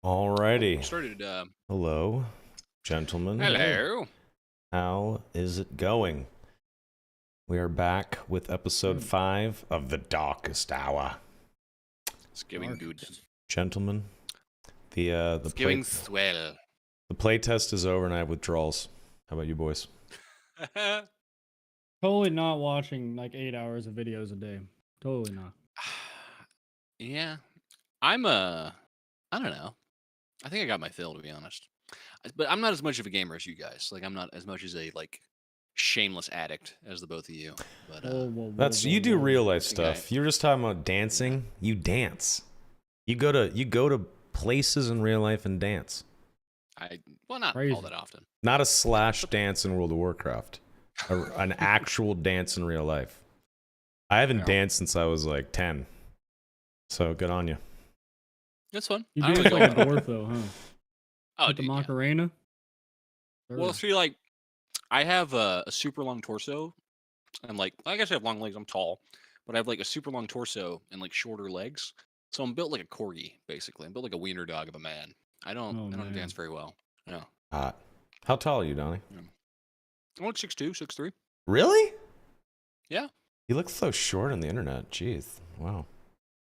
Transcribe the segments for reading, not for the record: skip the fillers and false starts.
Alrighty. Started. Hello, gentlemen. Hello. How is it going? We are back with episode 5 of The Darkest Hour. It's going good. Gentlemen, the going swell. The play test is over and I have withdrawals. How about you boys? Totally not watching like 8 hours of videos a day. Totally not. Yeah. I don't know. I think I got my fill, to be honest. But I'm not as much of a gamer as you guys. Like, I'm not as much as a shameless addict as the both of you. But you do real life stuff. You're just talking about dancing. You dance. You go to places in real life and dance. Not all that often. Not a slash dance in World of Warcraft. An actual dance in real life. I haven't danced since I was like 10. So good on you. That's fun. You dance like a dwarf though, huh? Oh, with the Macarena? Yeah. Well, see, like, I have a super long torso. And I guess I have long legs. I'm tall. But I have like a super long torso and like shorter legs. So I'm built like a corgi, basically. I'm built like a wiener dog of a man. I don't dance very well. No. How tall are you, Donnie? I'm like 6'2", 6'3". Really? Yeah. You look so short on the internet. Jeez. Wow.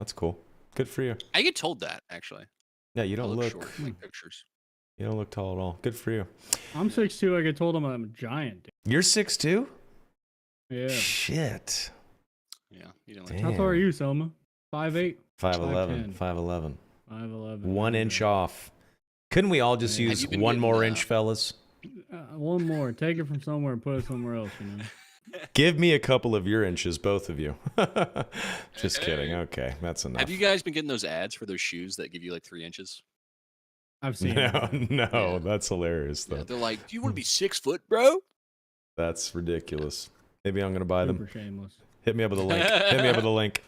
That's cool. Good for you. I get told that, actually. Yeah, you don't look short in like pictures. You don't look tall at all. Good for you. I'm 6'2". I get told I'm a giant. Dude. You're 6'2"? Yeah. Shit. Yeah. You don't How tall are you, Soma? 5'8"? 5'11". 5'11". 5'11". 1 inch off. Couldn't we all just use one more inch, fellas? One more. Take it from somewhere and put it somewhere else, you know? Give me a couple of your inches, both of you. Just kidding. Okay, that's enough. Have you guys been getting those ads for those shoes that give you like 3 inches? I've seen No, that's hilarious, though. Yeah, they're like, do you want to be 6 foot, bro? That's ridiculous. Maybe I'm going to buy them. Super shameless. Hit me up with a link. Hit me up with a link.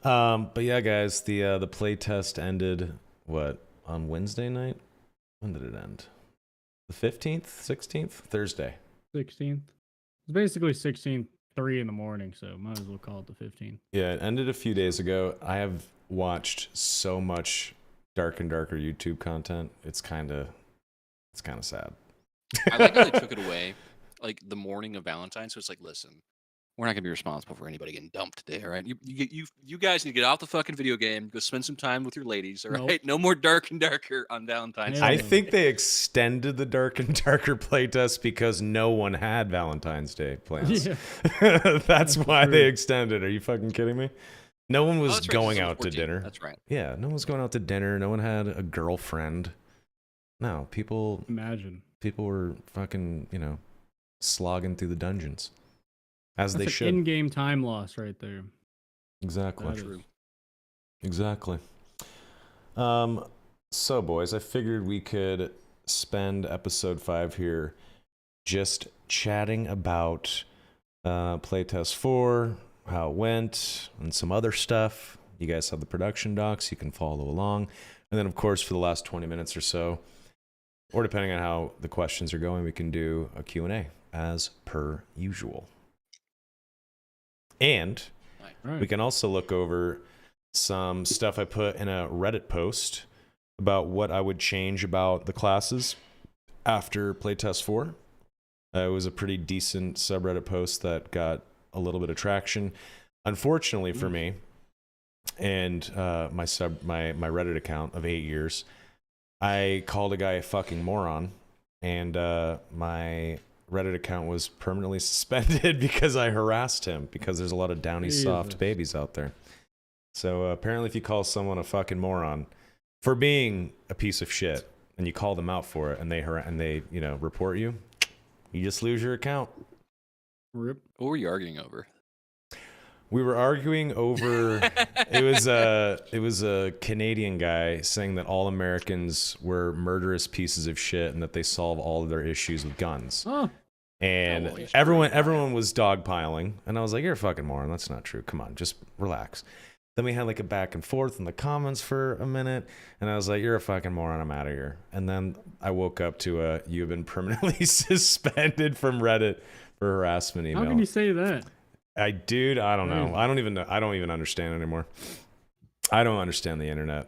But yeah, guys, the play test ended, on Wednesday night? When did it end? The 15th? 16th? Thursday. 16th. It's basically 16th, 3 in the morning, so might as well call it the 15th. Yeah, it ended a few days ago. I have watched so much dark and darker YouTube content. It's kind of sad. I like how they took it away, like the morning of Valentine's. So it's like, listen, we're not gonna be responsible for anybody getting dumped today, all right? You guys need to get off the fucking video game, go spend some time with your ladies, all right? Nope. No more dark and darker on Valentine's. I think they extended the dark and darker playtest because no one had Valentine's Day plans. Yeah. That's why they extended. Are you fucking kidding me? No one was going out to dinner. That's right. Yeah, no one was going out to dinner. No one had a girlfriend. No, people were fucking, slogging through the dungeons. As That's they should. In-game time loss right there. Exactly. True. Exactly. So, boys, I figured we could spend episode 5 here just chatting about playtest 4, how it went, and some other stuff. You guys have the production docs. You can follow along. And then, of course, for the last 20 minutes or so, or depending on how the questions are going, we can do a Q&A as per usual. And we can also look over some stuff I put in a Reddit post about what I would change about the classes after playtest 4. It was a pretty decent subreddit post that got a little bit of traction. Unfortunately for me, and my Reddit account of 8 years, I called a guy a fucking moron, and my Reddit account was permanently suspended because I harassed him, because there's a lot of downy soft babies out there. So apparently if you call someone a fucking moron for being a piece of shit and you call them out for it and they report you, you just lose your account. Rip. What were you arguing over? We were arguing over it was a Canadian guy saying that all Americans were murderous pieces of shit and that they solve all of their issues with guns. Oh. And everyone was dogpiling, and I was like, "You're a fucking moron. That's not true. Come on, just relax." Then we had like a back and forth in the comments for a minute, and I was like, "You're a fucking moron. I'm out of here." And then I woke up to "You've been permanently suspended from Reddit for harassment email." How can you say that? I don't know. I don't even know. I don't even understand anymore. I don't understand the internet.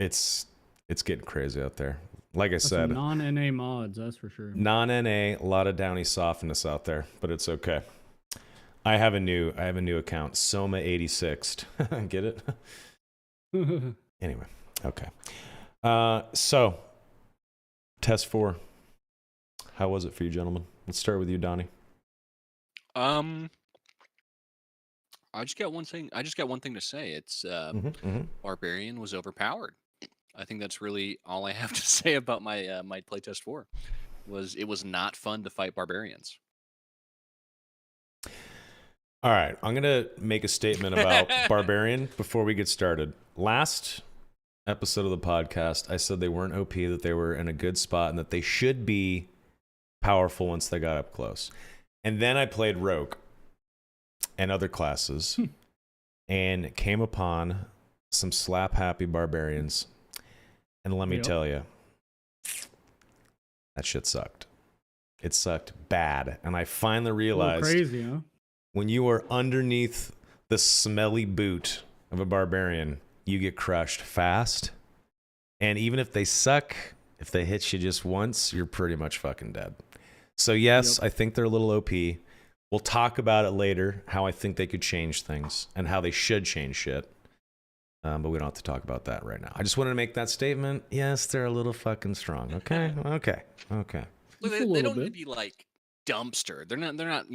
It's It's getting crazy out there. Like I That's said, non-NA mods, that's for sure. non-NA, a lot of downy softness out there, but it's okay. I have a new account, Soma 86. Get it? Anyway, okay. So test 4. How was it for you, gentlemen? Let's start with you, Donnie. I just got one thing. I just got one thing to say. It's Barbarian was overpowered. I think that's really all I have to say about my my playtest 4. It was not fun to fight barbarians. All right, I'm gonna make a statement about Barbarian before we get started. Last episode of the podcast, I said they weren't OP, that they were in a good spot, and that they should be powerful once they got up close. And then I played Rogue and other classes and came upon some slap-happy barbarians. And let me tell you, that shit sucked. It sucked bad. And I finally realized crazy, huh? when you are underneath the smelly boot of a barbarian, you get crushed fast. And even if they suck, if they hit you just once, you're pretty much fucking dead. So yes, I think they're a little OP. We'll talk about it later, how I think they could change things and how they should change shit. But we don't have to talk about that right now. I just wanted to make that statement. Yes, they're a little fucking strong. Okay. Look, they don't need to be like dumpster. They're not,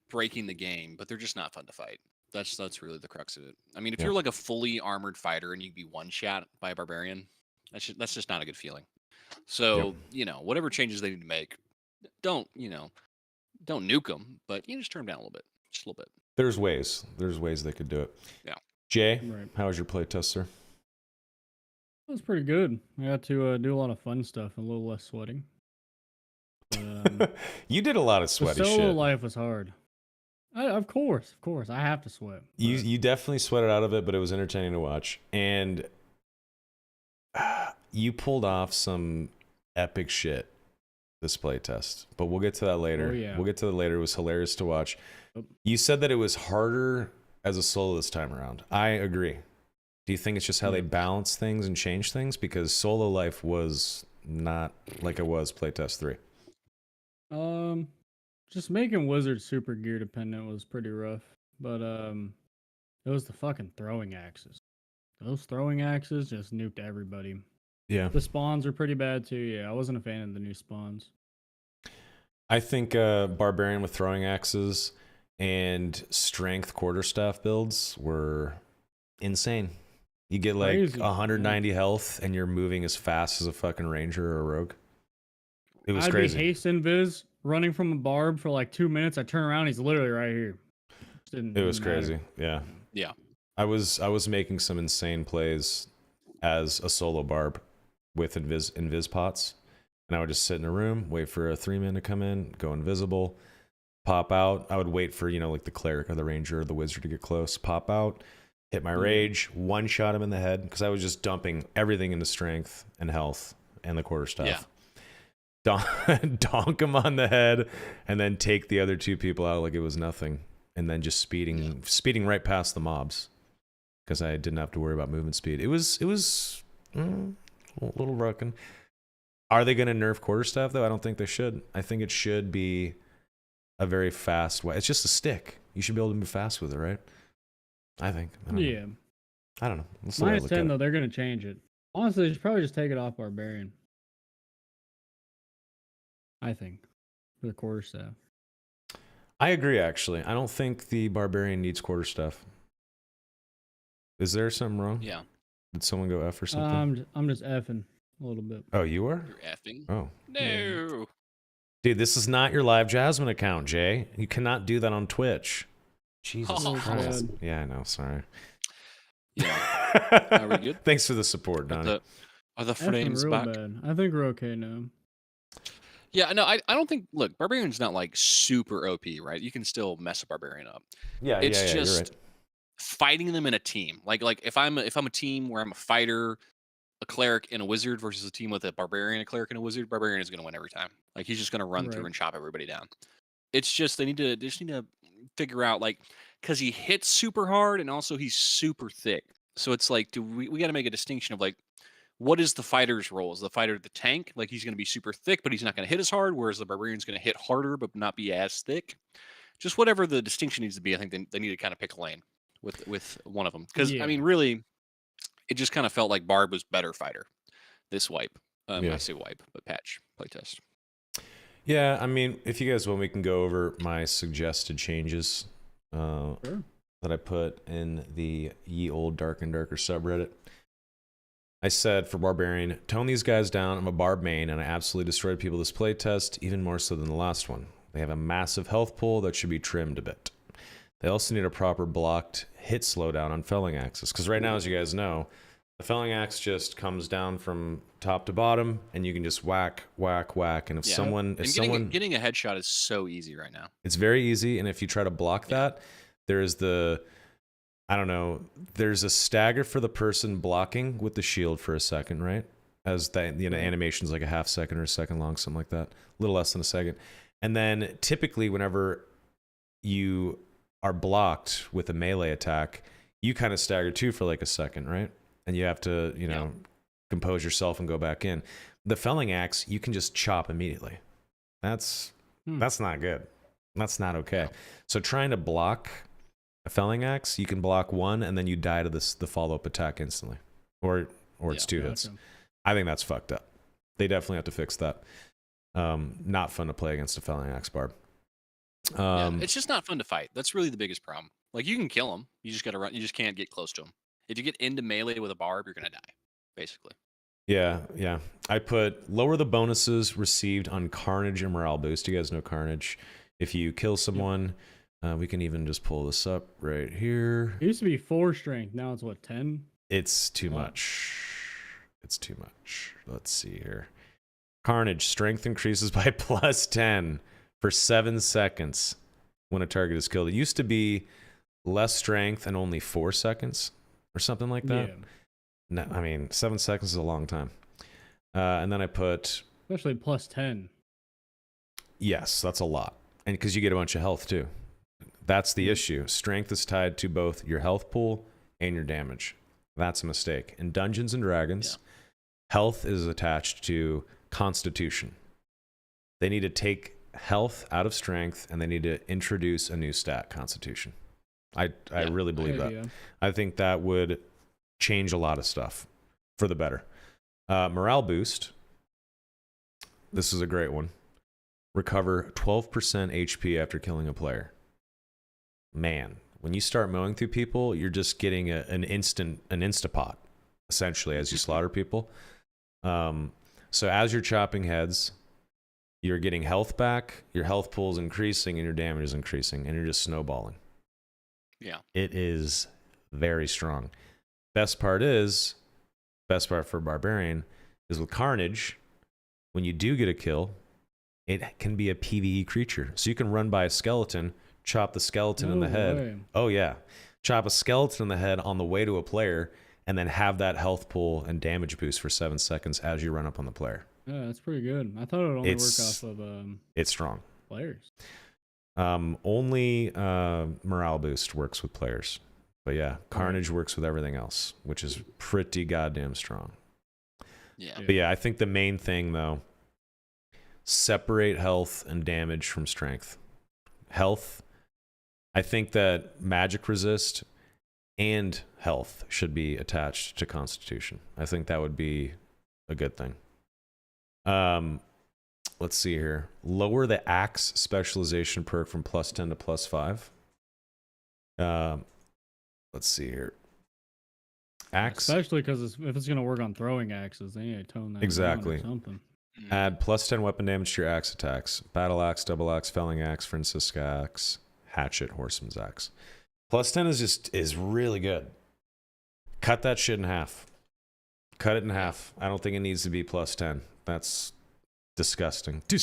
breaking the game, but they're just not fun to fight. That's really the crux of it. I mean, if you're like a fully armored fighter and you can be one shot by a barbarian, that's just not a good feeling. So, whatever changes they need to make, don't nuke them, but just turn them down a little bit, just a little bit. There's ways they could do it. Yeah. Jay, how was your playtest, sir? It was pretty good. I got to do a lot of fun stuff and a little less sweating. But, you did a lot of sweaty the shit. solo life was hard. Of course. I have to sweat. You definitely sweated out of it, but it was entertaining to watch. And you pulled off some epic shit this playtest. But we'll get to that later. Oh, yeah. We'll get to that later. It was hilarious to watch. You said that it was harder as a solo this time around. I agree. Do you think it's just how they balance things and change things? Because solo life was not like it was playtest 3. Just making wizard super gear dependent was pretty rough. But it was the fucking throwing axes. Those throwing axes just nuked everybody. Yeah. The spawns are pretty bad too. Yeah, I wasn't a fan of the new spawns. I think Barbarian with throwing axes and strength quarterstaff builds were insane. You get like Crazy. 190 health and you're moving as fast as a fucking ranger or a rogue. It was crazy. I'd be haste invis running from a barb for like 2 minutes. I turn around, he's literally right here. It was crazy. Yeah. I was making some insane plays as a solo barb with invis pots, and I would just sit in a room, wait for a 3-man to come in, go invisible, pop out. I would wait for like the cleric or the ranger or the wizard to get close, pop out, hit my rage, one shot him in the head because I was just dumping everything into strength and health and the quarterstaff. Yeah. Donk him on the head and then take the other 2 people out like it was nothing, and then just speeding right past the mobs because I didn't have to worry about movement speed. It was a little broken. Are they going to nerf quarterstaff though? I don't think they should. I think it should be a very fast way. It's just a stick. You should be able to move fast with it, right? I think. I don't know. Minus 10 though, they're gonna change it. Honestly, they should probably just take it off Barbarian. I think for the quarterstaff. I agree. Actually, I don't think the Barbarian needs quarterstaff. Is there something wrong? Yeah. Did someone go F or something? I'm just effing a little bit. Oh, you are? You're effing? Oh. No. Dude, this is not your live Jasmine account, Jay. You cannot do that on Twitch. Jesus Christ. God. Yeah, I know. Sorry. Yeah. Are we good? Thanks for the support, Donnie. Are the Effing frames real back? bad. I think we're okay now. Yeah, no, I don't think. Look, Barbarian's not like super OP, right? You can still mess a Barbarian up. It's just you're right. fighting them in a team. Like if I'm a team where I'm a fighter, a cleric, and a wizard versus a team with a barbarian, a cleric, and a wizard, Barbarian is going to win every time. Like he's just going to run through and chop everybody down. It's just they just need to figure out because he hits super hard and also he's super thick. So it's like, we got to make a distinction of what is the fighter's role? Is the fighter the tank? Like he's going to be super thick, but he's not going to hit as hard, whereas the barbarian's going to hit harder, but not be as thick. Just whatever the distinction needs to be, I think they need to kind of pick a lane with one of them. Because, I mean, really, it just kind of felt like Barb was better fighter this wipe. I say wipe, but patch playtest. Yeah, I mean, if you guys want, we can go over my suggested changes that I put in the Ye Old Dark and Darker subreddit. I said for Barbarian, tone these guys down. I'm a Barb main, and I absolutely destroyed people this playtest, even more so than the last one. They have a massive health pool that should be trimmed a bit. They also need a proper blocked hit slowdown on Felling Axes, because right now, as you guys know, the Felling Axe just comes down from top to bottom, and you can just whack, whack, whack. And if someone getting a headshot is so easy right now. It's very easy, and if you try to block that, there's there's a stagger for the person blocking with the shield for a second, right? As the animation's like a half second or a second long, something like that, a little less than a second. And then typically, whenever you are blocked with a melee attack, you kind of stagger too for like a second, right? And you have to, compose yourself and go back in. The Felling Axe, you can just chop immediately. That's not good. That's not okay. So trying to block a Felling Axe, you can block one and then you die to the follow-up attack instantly. Or it's two hits. I think that's fucked up. They definitely have to fix that. Not fun to play against a Felling Axe Barb. It's just not fun to fight. That's really the biggest problem. Like, you can kill him. You just got to run. You just can't get close to him. If you get into melee with a Barb, you're going to die, basically. Yeah. I put lower the bonuses received on Carnage and Morale Boost. You guys know Carnage. If you kill someone, we can even just pull this up right here. It used to be 4 strength. Now it's what, 10? It's too much. It's too much. Let's see here. Carnage, strength increases by +10 for 7 seconds when a target is killed. It used to be less strength and only 4 seconds or something like that. Yeah. No, I mean, 7 seconds is a long time. And then I put... Especially +10. Yes, that's a lot. And because you get a bunch of health too. That's the issue. Strength is tied to both your health pool and your damage. That's a mistake. In Dungeons and Dragons, health is attached to Constitution. They need to take health out of strength, and they need to introduce a new stat, Constitution. I really believe that. Yeah. I think that would change a lot of stuff for the better. Morale boost. This is a great one. Recover 12% HP after killing a player. Man, when you start mowing through people, you're just getting an instapot, essentially, as you slaughter people. So as you're chopping heads, you're getting health back, your health pool is increasing, and your damage is increasing, and you're just snowballing. Yeah. It is very strong. Best part for Barbarian is with Carnage, when you do get a kill, it can be a PvE creature. So you can run by a skeleton, chop the skeleton in the head. Way. Oh, yeah. Chop a skeleton in the head on the way to a player, and then have that health pool and damage boost for 7 seconds as you run up on the player. Yeah, that's pretty good. I thought it would only work off of it's strong. players. Only morale boost works with players. But yeah, Carnage works with everything else, which is pretty goddamn strong. Yeah. But yeah, I think the main thing, though, separate health and damage from strength. Health, I think that magic resist and health should be attached to Constitution. I think that would be a good thing. Let's see here. Lower the axe specialization perk from +10 to +5. Let's see here. Axe. Especially because if it's going to work on throwing axes, they need to tone that Exactly. down or something. Add +10 weapon damage to your axe attacks. Battle axe, double axe, felling axe, Francisca axe, hatchet, horseman's axe. +10 is really good. Cut that shit in half. Cut it in half. I don't think it needs to be +10. That's disgusting. I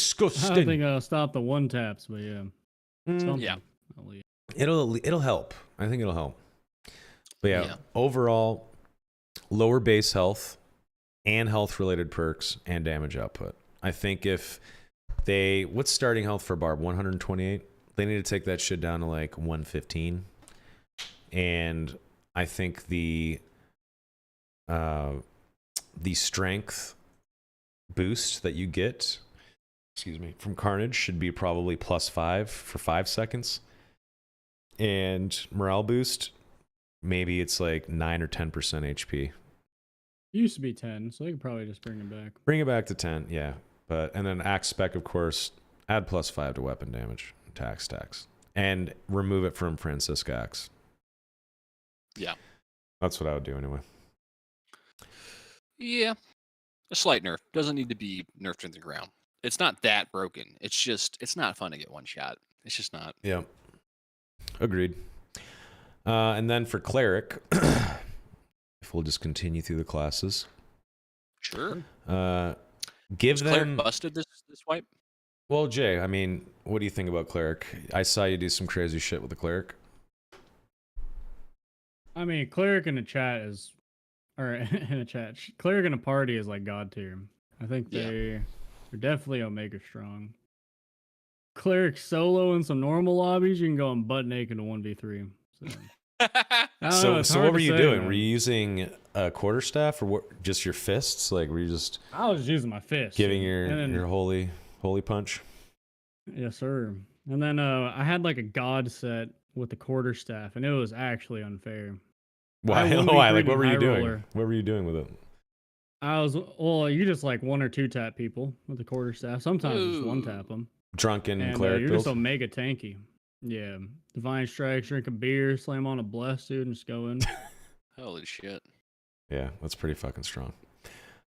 don't think I'll stop the one taps, but yeah. Something. Yeah. It'll help. I think it'll help. But yeah, overall, lower base health and health related perks and damage output. I think if what's starting health for Barb? 128? They need to take that shit down to like 115. And I think the the strength boost that you get, from Carnage should be probably +5 for 5 seconds. And morale boost, maybe it's like 9 or 10% HP. It used to be 10, so they could probably just bring it back. Bring it back to 10, yeah. And then axe spec, of course, add +5 to weapon damage, attack stacks, and remove it from Francisca Axe. Yeah. That's what I would do anyway. Yeah. A slight nerf. Doesn't need to be nerfed in the ground. It's not that broken. It's just, it's not fun to get one shot. It's just not. Yeah. Agreed. And then for Cleric, if we'll just continue through the classes. Sure. Give Is them... Cleric busted this wipe? Well, Jay, I mean, what do you think about Cleric? I saw you do some crazy shit with the Cleric. I mean, Cleric in the chat is, or in a chat, Cleric in a party is like god tier. I think they're definitely Omega strong. Cleric solo in some normal lobbies, you can go on butt naked to 1v3. So what were you doing? Man. Were you using a quarterstaff or what, just your fists? Like, were you just... I was using my fists. Giving your holy punch? Yes, sir. And then I had like a god set with the quarterstaff, and it was actually unfair. Why? Like, what were you doing? What were you doing with it? You just like 1 or 2 tap people with the quarterstaff. Sometimes just 1 tap them. Drunken Cleric you're build? just Omega tanky. Yeah. Divine Strikes, drink a beer, slam on a bless, dude, and just go in. Holy shit. Yeah, that's pretty fucking strong.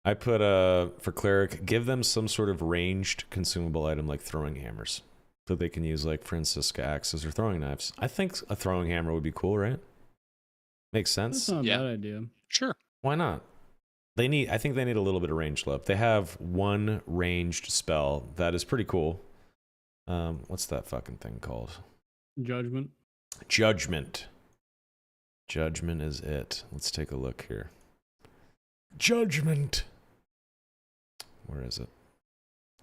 I put, for Cleric, give them some sort of ranged consumable item like throwing hammers that they can use like Francisca axes or throwing knives. I think a throwing hammer would be cool, right? Makes sense. That's not a bad idea. Sure. Why not? I think they need a little bit of range love. They have 1 ranged spell that is pretty cool. What's that fucking thing called? Judgment. Judgment is it. Let's take a look here. Judgment. Where is it?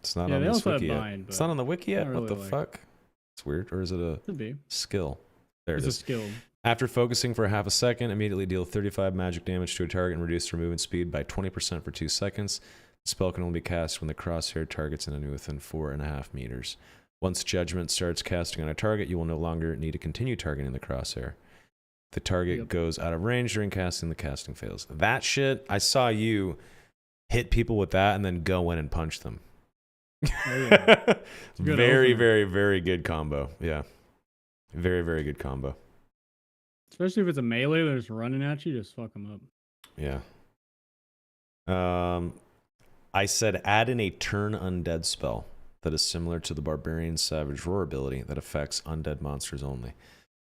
It's not on this wiki yet. It's not on the wiki yet? What the fuck? It's weird. Or is it a skill? There it is. It's a skill. After focusing for half a second, immediately deal 35 magic damage to a target and reduce their movement speed by 20% for 2 seconds. The spell can only be cast when the crosshair targets an enemy within 4.5 meters. Once Judgment starts casting on a target, you will no longer need to continue targeting the crosshair. The target goes out of range during casting, the casting fails. That shit, I saw you hit people with that and then go in and punch them. Oh, yeah. Very, very, very good combo. Yeah. Very, very good combo. Especially if it's a melee that's running at you, just fuck them up. Yeah. I said add in a turn undead spell that is similar to the Barbarian Savage Roar ability that affects undead monsters only.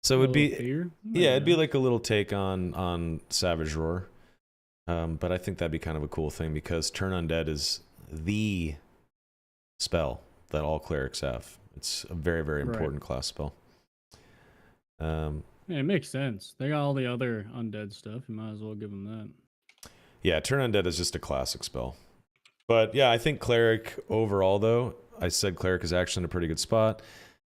So it would be, it'd be like a little take on Savage Roar. But I think that'd be kind of a cool thing because Turn Undead is the spell that all clerics have. It's a very, very important class spell. Yeah, it makes sense. They got all the other undead stuff. You might as well give them that. Yeah, Turn Undead is just a classic spell. But yeah, I think Cleric overall, though, I said Cleric is actually in a pretty good spot.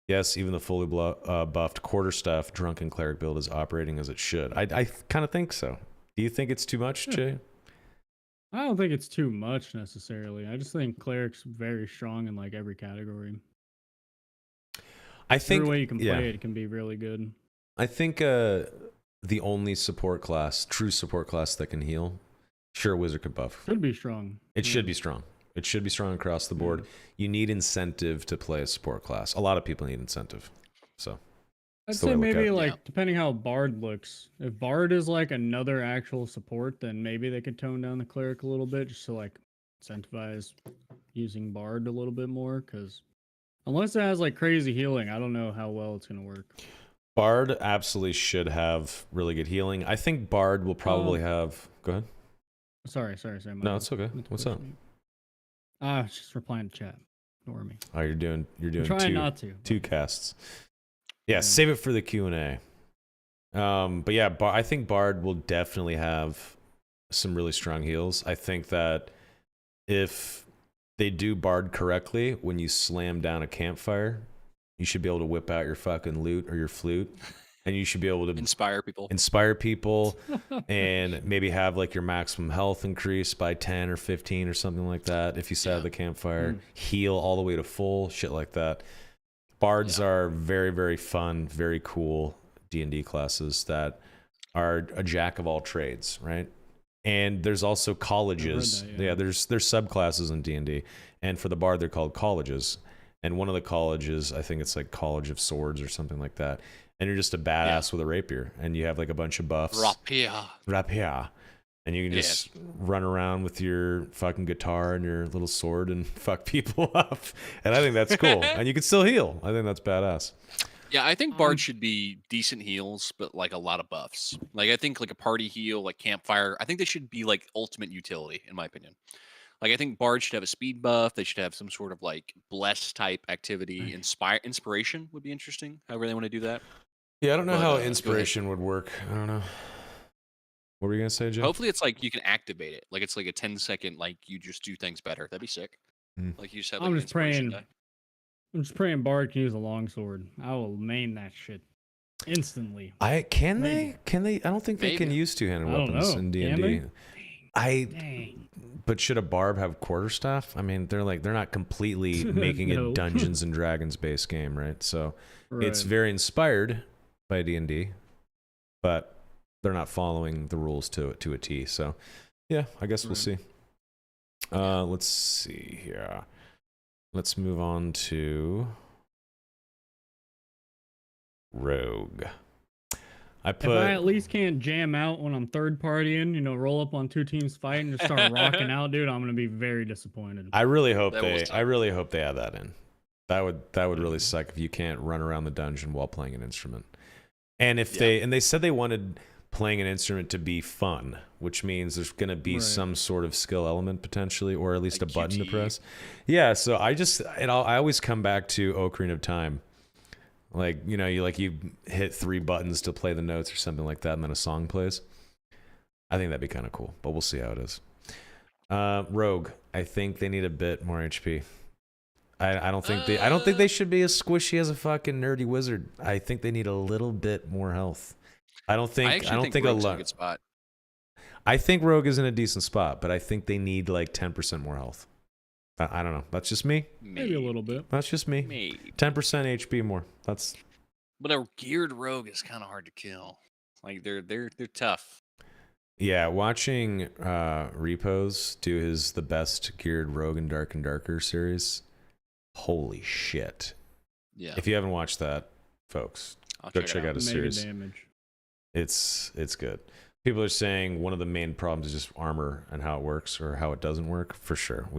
Yes, even the fully buffed quarterstaff Drunken Cleric build is operating as it should. I kind of think so. Do you think it's too much, Jay? I don't think it's too much necessarily. I just think Cleric's very strong in like every category. I think every way you can play it can be really good. I think the only support class, true support class that can heal, sure, Wizard could buff. Should be strong. It should be strong. It should be strong across the board. You need incentive to play a support class. A lot of people need incentive. So I'd say maybe like depending how Bard looks. If Bard is like another actual support, then maybe they could tone down the Cleric a little bit just to like incentivize using Bard a little bit more. Because unless it has like crazy healing, I don't know how well it's gonna work. Bard absolutely should have really good healing. I think Bard will probably have. Go ahead. Sorry. No, it's okay. What's up? Just replying to chat. Ignore me. Oh, you're doing two casts. Yeah, save it for the Q&A. But yeah, I think Bard will definitely have some really strong heals. I think that if they do Bard correctly, when you slam down a campfire, you should be able to whip out your fucking lute or your flute and you should be able to inspire people and maybe have like your maximum health increase by 10 or 15 or something like that. If you set at the campfire, heal all the way to full, shit like that. Bards are very, very fun, very cool D&D classes that are a jack of all trades, right? And there's also colleges. There's subclasses in D&D, and for the bard they're called colleges. And one of the colleges, I think it's like College of Swords or something like that. And you're just a badass with a rapier, and you have like a bunch of buffs. Rapier. And you can just run around with your fucking guitar and your little sword and fuck people up. And I think that's cool. And you can still heal. I think that's badass. Yeah, I think bards should be decent heals, but like a lot of buffs. Like I think like a party heal, like campfire. I think they should be like ultimate utility, in my opinion. Like I think bards should have a speed buff. They should have some sort of like bless type activity. Inspiration would be interesting. However they want to do that. Yeah, I don't know how inspiration would work. I don't know. What were you gonna say, Jay? Hopefully it's like you can activate it. Like it's like a 10-second, like you just do things better. That'd be sick. Like you just have like I'm just praying Bard can use a longsword. I will main that shit instantly. Can they? I don't think they can use two-handed weapons in D&D. But should a barb have quarterstaff? I mean, they're not completely making it Dungeons and Dragons based game, right? So it's very inspired by D&D, but they're not following the rules to a T. So yeah, I guess we'll see. Let's see here. Let's move on to Rogue. If I at least can't jam out when I'm third partying, roll up on two teams fighting and just start rocking out, dude, I'm gonna be very disappointed. I really hope they add that in. That would really suck if you can't run around the dungeon while playing an instrument. And if they said they wanted playing an instrument to be fun, which means there's going to be some sort of skill element potentially, or at least like a button to press. Yeah, so I always come back to Ocarina of Time. Like, you hit 3 buttons to play the notes or something like that, and then a song plays. I think that'd be kind of cool, but we'll see how it is. Rogue, I think they need a bit more HP. I don't think they should be as squishy as a fucking nerdy wizard. I think they need a little bit more health. I don't think a lot. Spot. I think Rogue is in a decent spot, but I think they need like 10% more health. I don't know. That's just me. Maybe a little bit. That's just me. Maybe 10% HP more. But a geared rogue is kind of hard to kill. Like they're tough. Yeah, watching Repos do the best geared rogue in Dark and Darker series. Holy shit. Yeah. If you haven't watched that, folks, go check out his series. Damage. It's good. People are saying one of the main problems is just armor and how it works or how it doesn't work. For sure.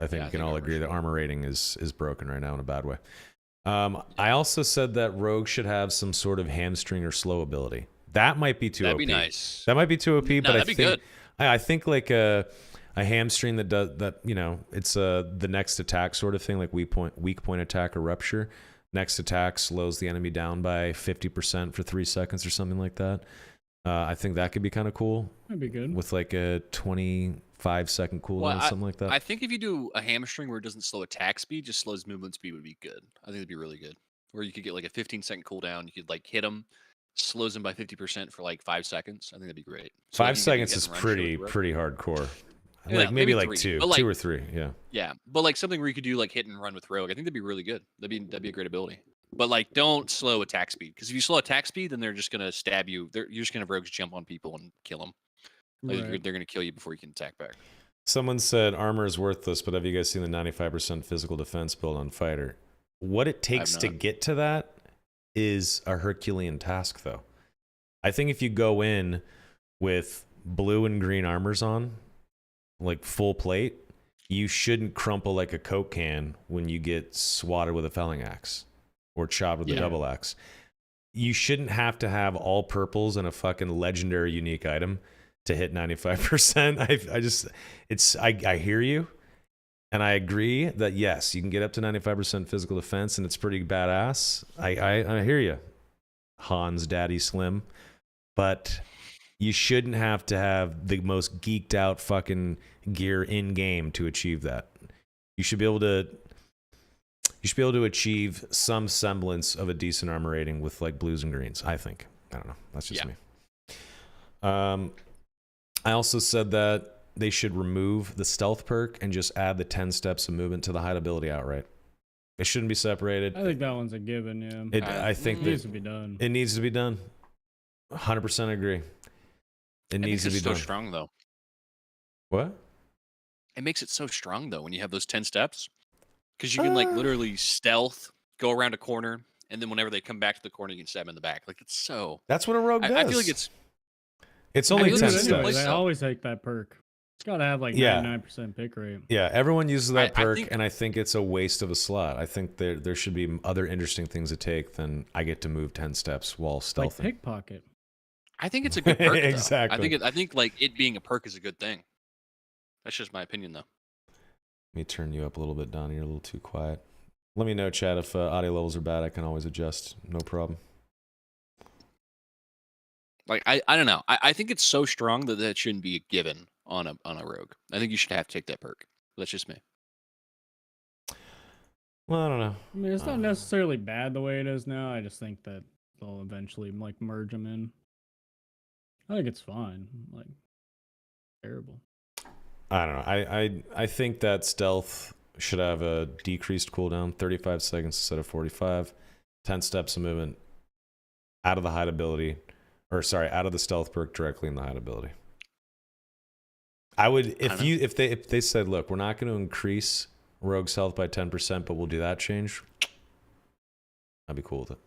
I think we can all agree that armor rating is broken right now in a bad way. I also said that Rogue should have some sort of hamstring or slow ability. That might be too OP. That'd be nice. That might be too OP, but that'd be good. I think like a hamstring that does that, it's the next attack sort of thing, like weak point attack or rupture. Next attack slows the enemy down by 50% for 3 seconds or something like that. I think that could be kind of cool. That'd be good. With like a 25-second cooldown or something like that. I think if you do a hamstring where it doesn't slow attack speed, just slows movement speed would be good. I think it'd be really good. Where you could get like a 15-second cooldown. You could like hit them, slows them by 50% for like 5 seconds. I think that'd be great. So 5 seconds is pretty hardcore. Yeah, like maybe like 3. 2, like, 2 or 3. Yeah. Yeah, but like something where you could do like hit and run with Rogue. I think that'd be really good. That'd be a great ability. But like, don't slow attack speed, because if you slow attack speed, then they're just gonna stab you. You're just gonna have rogues jump on people and kill them. Like, they're gonna kill you before you can attack back. Someone said armor is worthless, but have you guys seen the 95% physical defense build on Fighter? What it takes to get to that is a Herculean task, though. I think if you go in with blue and green armors on, like full plate, you shouldn't crumple like a Coke can when you get swatted with a felling axe or chopped with a double axe. You shouldn't have to have all purples and a fucking legendary unique item to hit 95%. I hear you, and I agree that yes, you can get up to 95% physical defense, and it's pretty badass. I hear you, Hans Daddy Slim, but you shouldn't have to have the most geeked out fucking gear in game to achieve that. You should be able to. You should be able to achieve some semblance of a decent armor rating with like blues and greens, I think. I don't know. That's just me. I also said that they should remove the stealth perk and just add the 10 steps of movement to the hide ability outright. It shouldn't be separated. I think that one's a given, yeah. I think it needs to be done. It needs to be done. 100% agree. It needs to be done. It's so strong, though. What? It makes it so strong, though, when you have those 10 steps. Because you can, like, literally stealth, go around a corner, and then whenever they come back to the corner, you can stab them in the back. Like, it's so... That's what a rogue does. I feel like it's only 10 steps. I always take that perk. It's got to have, like, 99% pick rate. Yeah, everyone uses that perk, and I think it's a waste of a slot. I think there should be other interesting things to take than I get to move 10 steps while stealthing. Like pickpocket. I think it's a good perk, Exactly. I think, like, it being a perk is a good thing. That's just my opinion, though. Let me turn you up a little bit, Donnie. You're a little too quiet. Let me know, chat, if audio levels are bad. I can always adjust. No problem. Like, I don't know. I think it's so strong that shouldn't be a given on a rogue. I think you should have to take that perk. That's just me. Well, I don't know. I mean, it's not necessarily bad the way it is now. I just think that they'll eventually, like, merge them in. I think it's fine. Like, terrible. I don't know. I think that stealth should have a decreased cooldown, 35 seconds instead of 45, 10 steps of movement out of the hide ability, out of the stealth perk directly in the hide ability. I would if they said, look, we're not going to increase rogue's health by 10%, but we'll do that change. I'd be cool with it.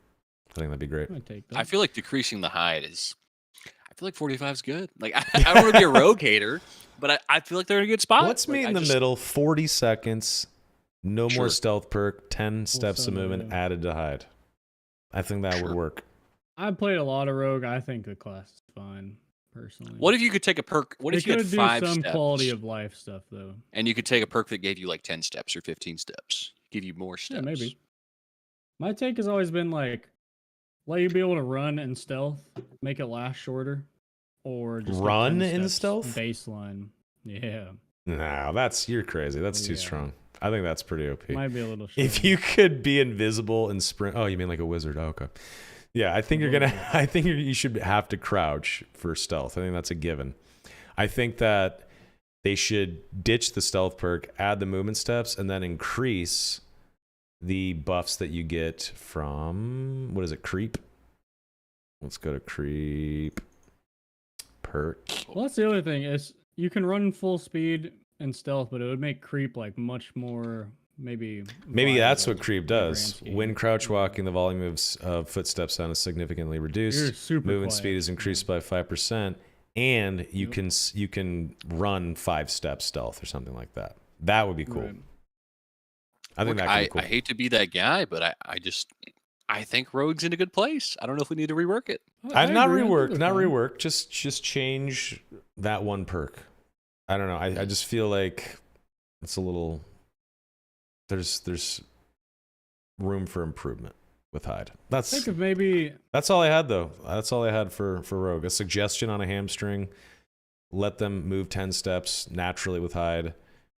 I think that'd be great. I'd take that. I feel like decreasing the hide is. I feel like 45 is good. Like I don't want to be a rogue hater, but I feel like they're in a good spot. Let's meet in the middle. 40 seconds, no more stealth perk, 10 steps of movement added to hide. I think that would work. I've played a lot of rogue. I think the class is fine, personally. What if you could take a perk? What if you had 5 steps? Some quality of life stuff though. And you could take a perk that gave you like 10 steps or 15 steps, give you more steps. Yeah, maybe. My take has always been like, let you be able to run and stealth, make it last shorter, or just run in stealth baseline. Yeah. No, you're crazy. That's too strong. I think that's pretty OP. Might be a little strong. If you could be invisible and sprint. Oh, you mean like a wizard? Oh, okay. Yeah, I think you should have to crouch for stealth. I think that's a given. I think that they should ditch the stealth perk, add the movement steps, and then increase the buffs that you get from, what is it, creep? Let's go to creep perk. Well, that's the other thing is you can run full speed and stealth, but it would make creep like much more maybe that's what creep does. When crouch walking, the volume of footsteps sound is significantly reduced. Movement speed is increased by 5%, and you can run 5 steps stealth or something like that. That would be cool. Right. I think that could be cool. I hate to be that guy, but I think rogue's in a good place. I don't know if we need to rework it. I've not reworked. Just change that one perk. I don't know. I just feel like it's a little. There's room for improvement with hide. That's all I had though. That's all I had for rogue. A suggestion on a hamstring. Let them move 10 steps naturally with hide.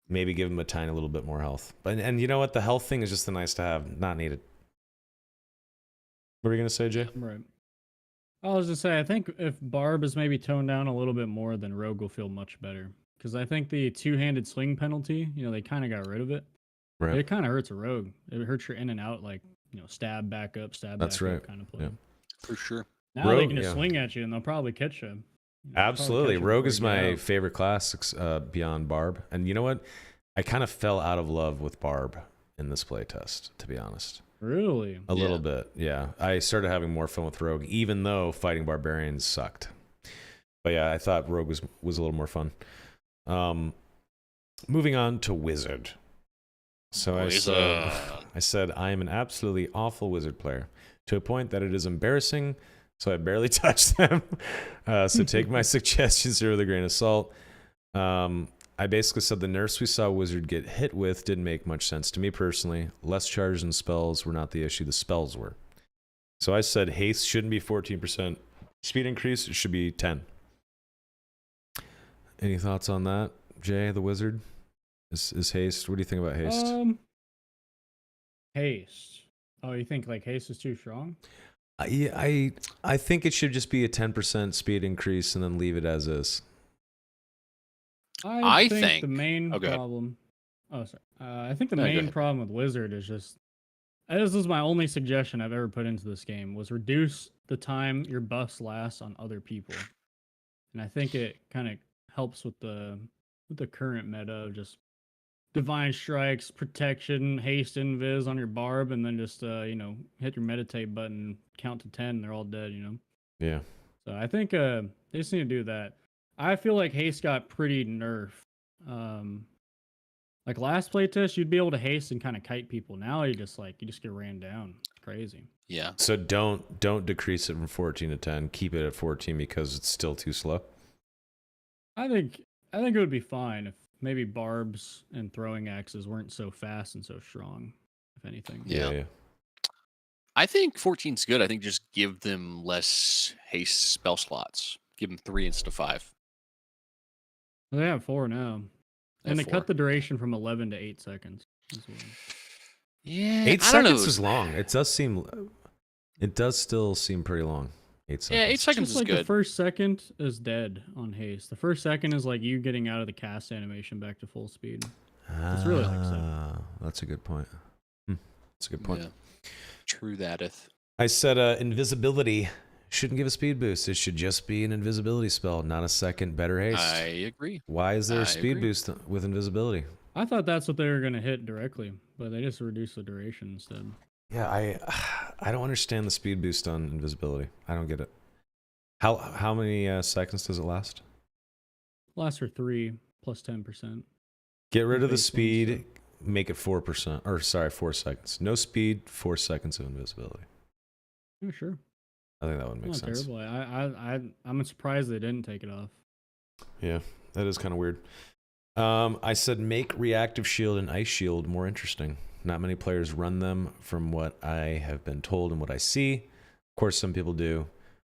Maybe give them a tiny little bit more health. And you know what? The health thing is just a nice to have, not needed. What were you gonna say, Jay? Right. I was just say I think if Barb is maybe toned down a little bit more, then Rogue will feel much better. Because I think the 2-handed swing penalty, they kind of got rid of it. Right. It kind of hurts a rogue. It hurts your in and out, like stab back up, stab back up kind of play. Yeah. For sure. Now they can just swing at you and they'll probably catch you. Absolutely. Rogue is my favorite class beyond Barb. And you know what? I kind of fell out of love with Barb in this playtest, to be honest. Really? A little bit, yeah. I started having more fun with Rogue, even though fighting Barbarians sucked. But yeah, I thought Rogue was a little more fun. Moving on to Wizard. So I said I am an absolutely awful Wizard player, to a point that it is embarrassing, so I barely touch them. So take my suggestions here with a grain of salt. I basically said the nerfs we saw Wizard get hit with didn't make much sense to me personally. Less charges and spells were not the issue, the spells were. So I said haste shouldn't be 14%. Speed increase, it should be 10. Any thoughts on that, Jay, the Wizard? Is haste? What do you think about haste? Haste. Oh, you think like haste is too strong? I think it should just be a 10% speed increase and then leave it as is. I think the main okay. problem. Oh, sorry. I think the main problem with Wizard is just. This is my only suggestion I've ever put into this game was reduce the time your buffs last on other people, and I think it kind of helps with the current meta of just divine strikes, protection, haste, invis on your barb, and then just hit your meditate button, count to 10, they're all dead. Yeah. So I think they just need to do that. I feel like haste got pretty nerfed. Like last playtest, you'd be able to haste and kind of kite people. Now you just get ran down. It's crazy. Yeah. So don't decrease it from 14 to 10. Keep it at 14 because it's still too slow. I think it would be fine if maybe barbs and throwing axes weren't so fast and so strong, if anything. Yeah. I think 14's good. I think just give them less haste spell slots. Give them 3 instead of 5. Well, they have 4 now. And they cut the duration from 11 to 8 seconds. Yeah, 8 seconds is long. It does still seem pretty long. 8 seconds. Yeah, 8 seconds is good. The first second is dead on haste. The first second is like you getting out of the cast animation back to full speed. It's really like so. That's a good point. That's a good point. Yeah. True thateth. I said invisibility shouldn't give a speed boost. It should just be an invisibility spell, not a second better haste. I agree. Why is there a speed boost with invisibility? I thought that's what they were going to hit directly, but they just reduced the duration instead. Yeah, I don't understand the speed boost on invisibility. I don't get it. How many seconds does it last? Lasts for 3 plus 10%. Get rid of the speed, make it 4%. Or sorry, 4 seconds. No speed, 4 seconds of invisibility. Yeah, sure. I think that would make sense. Terrible. I'm surprised they didn't take it off. Yeah, that is kind of weird. I said make reactive shield and ice shield more interesting. Not many players run them from what I have been told and what I see. Of course, some people do.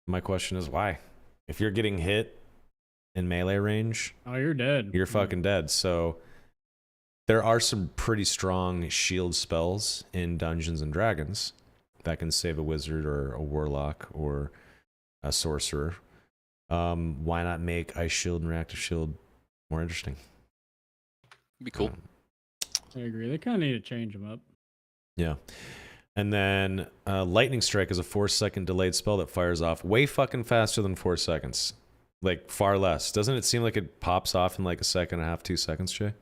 My question is why? If you're getting hit in melee range, oh, you're dead. You're fucking dead. So there are some pretty strong shield spells in Dungeons and Dragons that can save a wizard or a warlock or a sorcerer. Why not make ice shield and reactive shield more interesting? It'd be cool. I agree. They kind of need to change them up. Yeah. And then lightning strike is a 4-second delayed spell that fires off way fucking faster than 4 seconds. Like far less. Doesn't it seem like it pops off in like a second and a half, 2 seconds, Jay?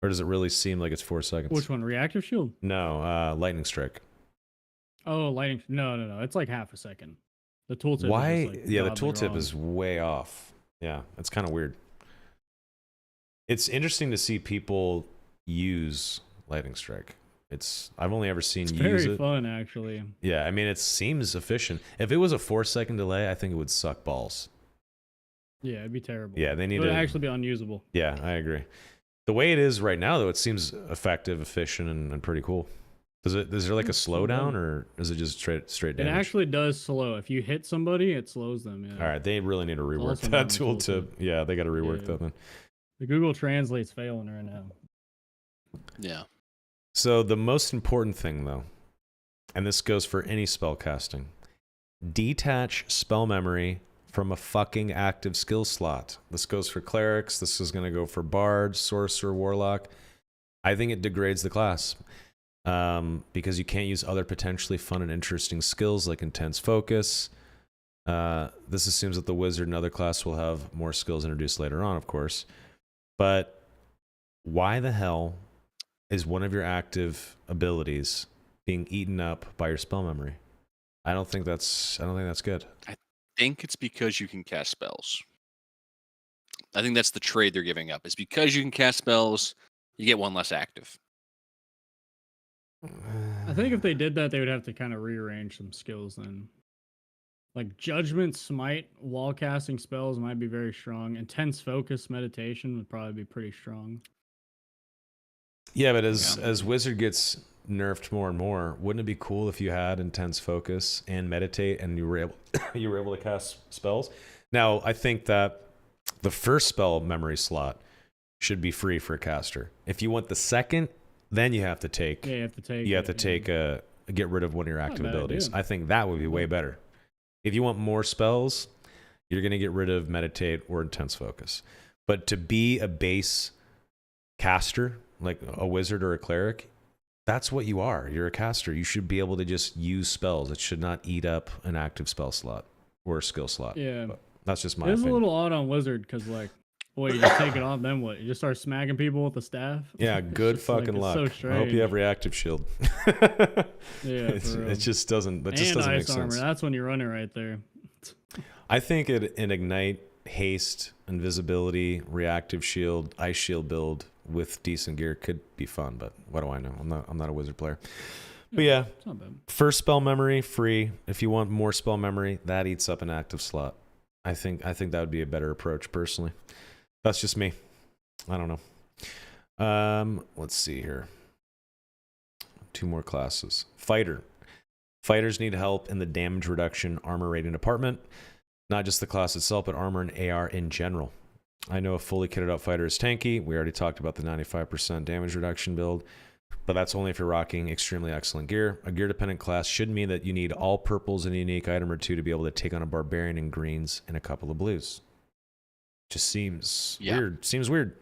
Or does it really seem like it's 4 seconds? Which one? Reactive shield? No, lightning strike. Oh, lightning. No. It's like half a second. The tooltip. Why? Is just, the tooltip is way off. Yeah, it's kind of weird. It's interesting to see people use lightning strike. I've only ever seen you use it. Very fun, actually. Yeah, I mean, it seems efficient. If it was a 4-second delay, I think it would suck balls. Yeah, it'd be terrible. Yeah, they need to to actually be unusable. Yeah, I agree. The way it is right now, though, it seems effective, efficient, and pretty cool. Is there like a slowdown, or is it just straight damage? It actually does slow. If you hit somebody, it slows them. Yeah. All right, they really need to rework that tooltip. Yeah, they got to rework that then. The Google Translate's failing right now. Yeah. So the most important thing, though, and this goes for any spell casting, detach spell memory from a fucking active skill slot. This goes for clerics. This is going to go for bard, sorcerer, warlock. I think it degrades the class because you can't use other potentially fun and interesting skills like intense focus. This assumes that the wizard and other class will have more skills introduced later on, of course. But why the hell is one of your active abilities being eaten up by your spell memory? I don't think that's good. I think it's because you can cast spells. I think that's the trade they're giving up. Is because you can cast spells, you get one less active. I think if they did that, they would have to kind of rearrange some skills then. Like Judgment, Smite, wall casting spells might be very strong. Intense Focus, Meditation would probably be pretty strong. Yeah, but as Wizard gets nerfed more and more, wouldn't it be cool if you had Intense Focus and Meditate and you were able to cast spells? Now, I think that the first spell memory slot should be free for a caster. If you want the second then you have to take Yeah, you have to take. you have to take get rid of one of your active abilities. I think that would be way better. If you want more spells, you're going to get rid of meditate or intense focus. But to be a base caster, like a wizard or a cleric, that's what you are. You're a caster. You should be able to just use spells. It should not eat up an active spell slot or a skill slot. Yeah. But that's just my It's opinion. a little odd on wizard because like, boy, you just take it off, then what? You just start smacking people with the staff? Yeah, good fucking luck. So I hope you have reactive shield. Yeah, it just doesn't. That just and doesn't make ice armor. sense. That's when you're running right there. I think an ignite, haste, invisibility, reactive shield, ice shield build with decent gear could be fun. But what do I know? I'm not a wizard player. But yeah, It's not bad. first spell memory free. If you want more spell memory, that eats up an active slot. I think that would be a better approach personally. That's just me. I don't know. Let's see here. 2 more classes. Fighter. Fighters need help in the damage reduction armor rating department. Not just the class itself, but armor and AR in general. I know a fully kitted out fighter is tanky. We already talked about the 95% damage reduction build, but that's only if you're rocking extremely excellent gear. A gear-dependent class should mean that you need all purples and a unique item or 2 to be able to take on a barbarian in greens and a couple of blues. Just seems weird. Seems weird.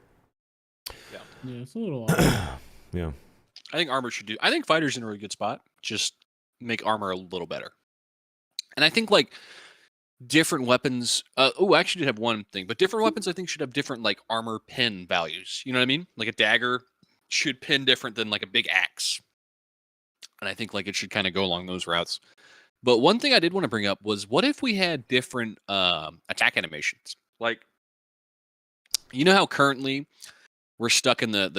Yeah, it's a little odd. Yeah. I think armor should do. I think fighters in a really good spot. Just make armor a little better. And I think like different weapons. I actually did have one thing, but different weapons I think should have different like armor pin values. You know what I mean? Like a dagger should pin different than like a big axe. And I think like it should kind of go along those routes. But one thing I did want to bring up was what if we had different attack animations? Like, you know how currently we're stuck in the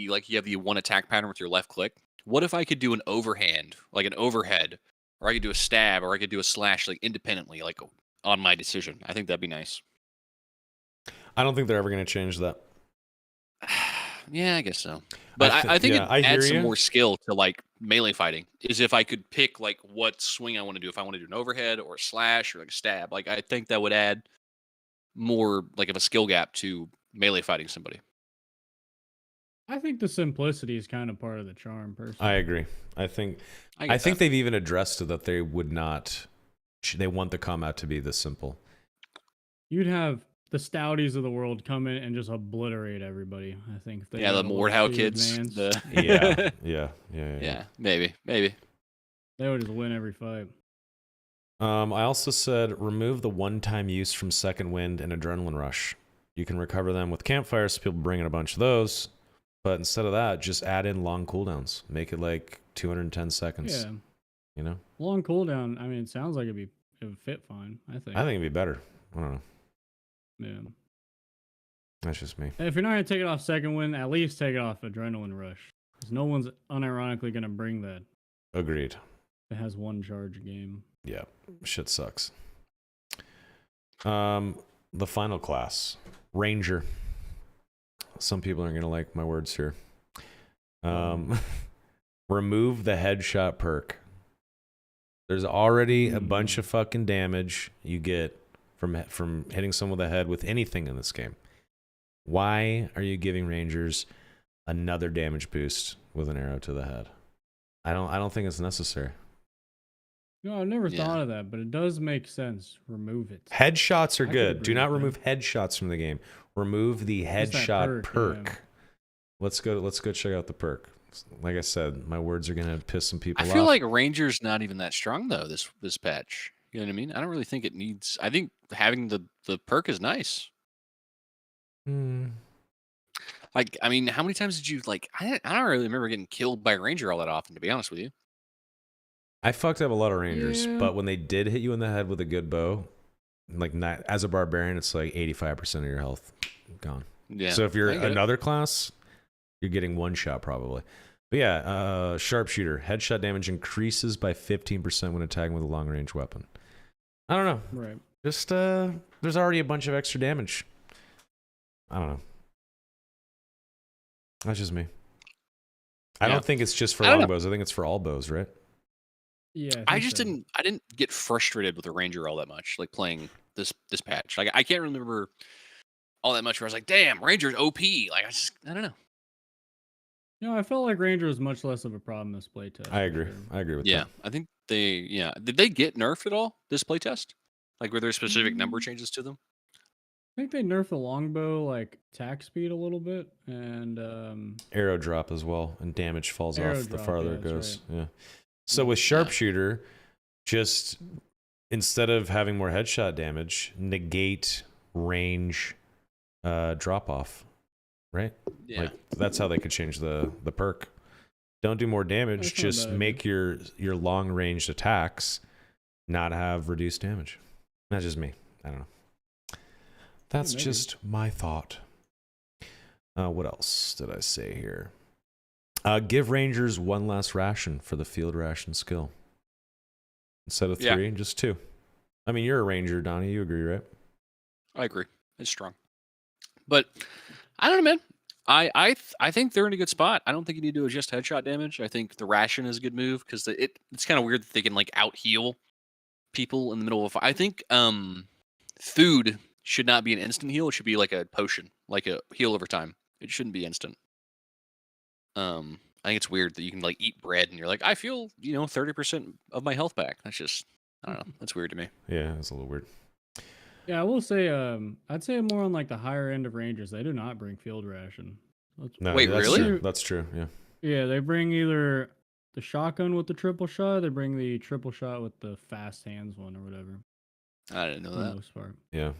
like you have the one attack pattern with your left click. What if I could do an overhand, like an overhead, or I could do a stab, or I could do a slash, like independently, like on my decision? I think that'd be nice. I don't think they're ever going to change that. Yeah, I guess so. But I think it adds some more skill to like melee fighting. Is if I could pick like what swing I want to do. If I want to do an overhead or a slash or like a stab, like I think that would add more like of a skill gap to melee fighting somebody. I think the simplicity is kind of part of the charm, personally. I agree. I think they've even addressed it that they would not. They want the combat to be this simple. You'd have the Stouties of the world come in and just obliterate everybody. I think. If they the Mordhau kids. Yeah. Maybe. They would just win every fight. I also said remove the one-time use from Second Wind and Adrenaline Rush. You can recover them with campfires. So people bring in a bunch of those. But instead of that, just add in long cooldowns. Make it like 210 seconds. Yeah. You know? Long cooldown. I mean, it sounds like it would fit fine, I think. I think it'd be better. I don't know. Yeah. That's just me. If you're not going to take it off Second Wind, at least take it off Adrenaline Rush. Because no one's unironically going to bring that. Agreed. It has one charge a game. Yeah. Shit sucks. The final class. Ranger. Some people aren't going to like my words here. Remove the headshot perk. There's already a bunch of fucking damage you get from hitting someone with the head with anything in this game. Why are you giving Rangers another damage boost with an arrow to the head? I don't think it's necessary. No, I've never thought of that, but it does make sense. Remove it. Headshots are good. Do not remove headshots from the game. Remove the headshot perk. Yeah. Let's go check out the perk. Like I said, my words are gonna piss some people off. I feel like Ranger's not even that strong though. This patch. You know what I mean? I don't really think it needs. I think having the perk is nice. Like, I mean, how many times did you like? I don't really remember getting killed by a Ranger all that often. To be honest with you, I fucked up a lot of Rangers, but when they did hit you in the head with a good bow, like not, as a barbarian, it's like 85% of your health gone. Yeah. So if you're another class, you're getting one shot probably. But yeah, sharpshooter headshot damage increases by 15% when attacking with a long range weapon. I don't know. Right. Just there's already a bunch of extra damage. I don't know. That's just me. I don't think it's just for longbows. I think it's for all bows, right? Yeah. I just didn't get frustrated with the Ranger all that much, like playing this patch. Like I can't remember all that much where I was like, damn, Ranger's OP. Like I don't know. I felt like Ranger was much less of a problem this playtest. I agree. I agree with that. Yeah, I think did they get nerfed at all this playtest? Like, were there specific number changes to them? I think they nerfed the longbow like attack speed a little bit and Arrow drop as well, and damage falls Arrow off the drop, farther yeah, it that's goes. right. Yeah. So with sharpshooter, just instead of having more headshot damage, negate range drop off, right? Yeah. Like that's how they could change the perk. Don't do more damage, That's not just bad. make your long ranged attacks not have reduced damage. That's just me. I don't know. That's maybe. just my thought. What else did I say here? Give rangers one less ration for the field ration skill. Instead of 3, just 2. I mean, you're a ranger, Donnie. You agree, right? I agree. It's strong. But I don't know, man. I think they're in a good spot. I don't think you need to adjust headshot damage. I think the ration is a good move because it's kind of weird that they can like out heal people in the middle of a fight. I think food should not be an instant heal. It should be like a potion, like a heal over time. It shouldn't be instant. I think it's weird that you can like eat bread and you're like, I feel 30% of my health back. That's just I don't know. That's weird to me. Yeah, it's a little weird. Yeah, I will say, I'd say more on like the higher end of Rangers. They do not bring field ration. No, Wait, that's really? True. That's true. Yeah. Yeah, they bring either the shotgun with the triple shot. They bring the triple shot with the fast hands one or whatever. I didn't know For the that. most part. Yeah.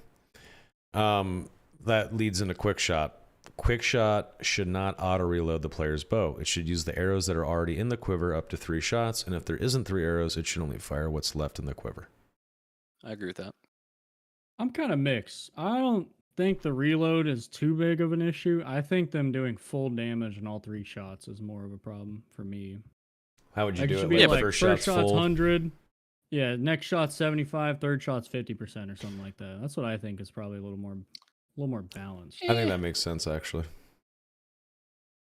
That leads into quick shot. Quick shot should not auto reload the player's bow. It should use the arrows that are already in the quiver up to 3 shots, and if there isn't 3 arrows, it should only fire what's left in the quiver. I agree with that. I'm kind of mixed. I don't think the reload is too big of an issue. I think them doing full damage in all 3 shots is more of a problem for me. How would you Like, do it it? should be like first first shot's full. 100. Yeah, next shot's 75, third shot's 50% or something like that. That's what I think is probably a little more balanced. I think that makes sense, actually.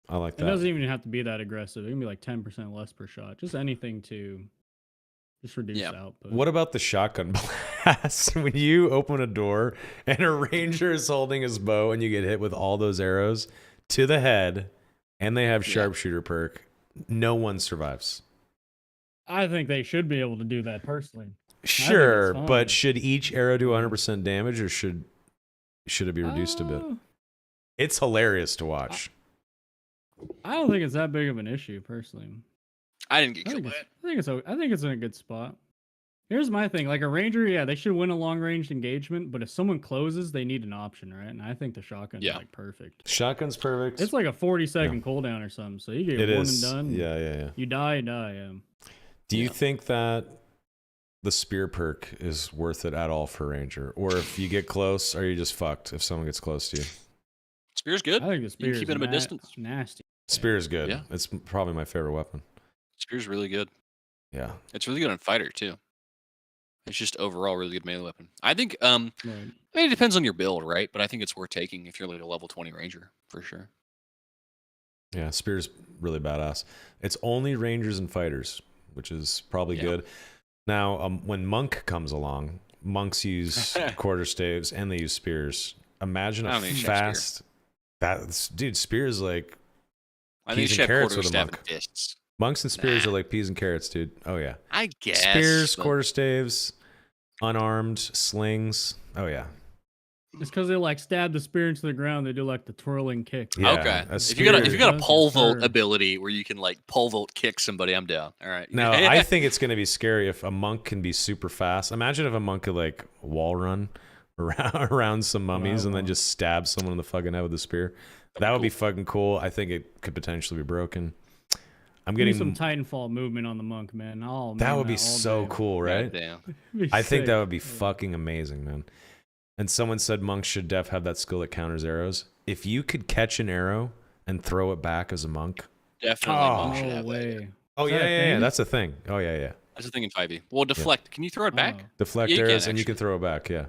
I like It that. doesn't even have to be that aggressive. It can be like 10% less per shot. Just anything to just reduce output. What about the shotgun blast? When you open a door and a ranger is holding his bow and you get hit with all those arrows to the head and they have sharpshooter perk, no one survives. I think they should be able to do that personally. Sure, but should each arrow do 100% damage or should it be reduced a bit? It's hilarious to watch. I don't think it's that big of an issue personally. I didn't get killed by it. I think it's in a good spot. Here's my thing: like a ranger, they should win a long range engagement, but if someone closes, they need an option, right? And I think the shotgun's like perfect. Shotgun's perfect. It's like a 40-second cooldown or something, so you get one and done. Yeah. You die. Yeah. Do you think that the spear perk is worth it at all for ranger, or if you get close, are you just fucked if someone gets close to you? Spear's good. I think the spear you can keep it at a distance. Nasty. Spear is good. Yeah. It's probably my favorite weapon. Spear's really good. Yeah. It's really good on fighter too. It's just overall really good melee weapon. I think I mean it depends on your build, right? But I think it's worth taking if you're like a level 20 ranger for sure. Yeah, spear's really badass. It's only rangers and fighters, which is probably good. Now, when monk comes along, monks use quarterstaves and they use spears. Imagine a fast spears like I think peas and carrots with a quarterstaff monk. and fists. Monks and spears are like peas and carrots, dude. Oh yeah. I guess Spears, but... quarterstaves, unarmed, slings. Oh yeah. It's because they like stab the spear into the ground. They do like the twirling kick. Yeah, okay. If you got a pole vault ability where you can like pole vault kick somebody, I'm down. All right. No, I think it's gonna be scary if a monk can be super fast. Imagine if a monk could like wall run around some mummies and then just stab someone in the fucking head with a spear. That would be fucking cool. I think it could potentially be broken. I'm getting some Titanfall movement on the monk, man. That would be so cool, right? I think that would be fucking amazing, man. And someone said monks should have that skill that counters arrows. If you could catch an arrow and throw it back as a monk, definitely monk should have that. Oh yeah, that's a thing. Oh yeah. That's a thing in 5e. Well, deflect. Can you throw it back? Deflect arrows, and you can throw it back. Yeah.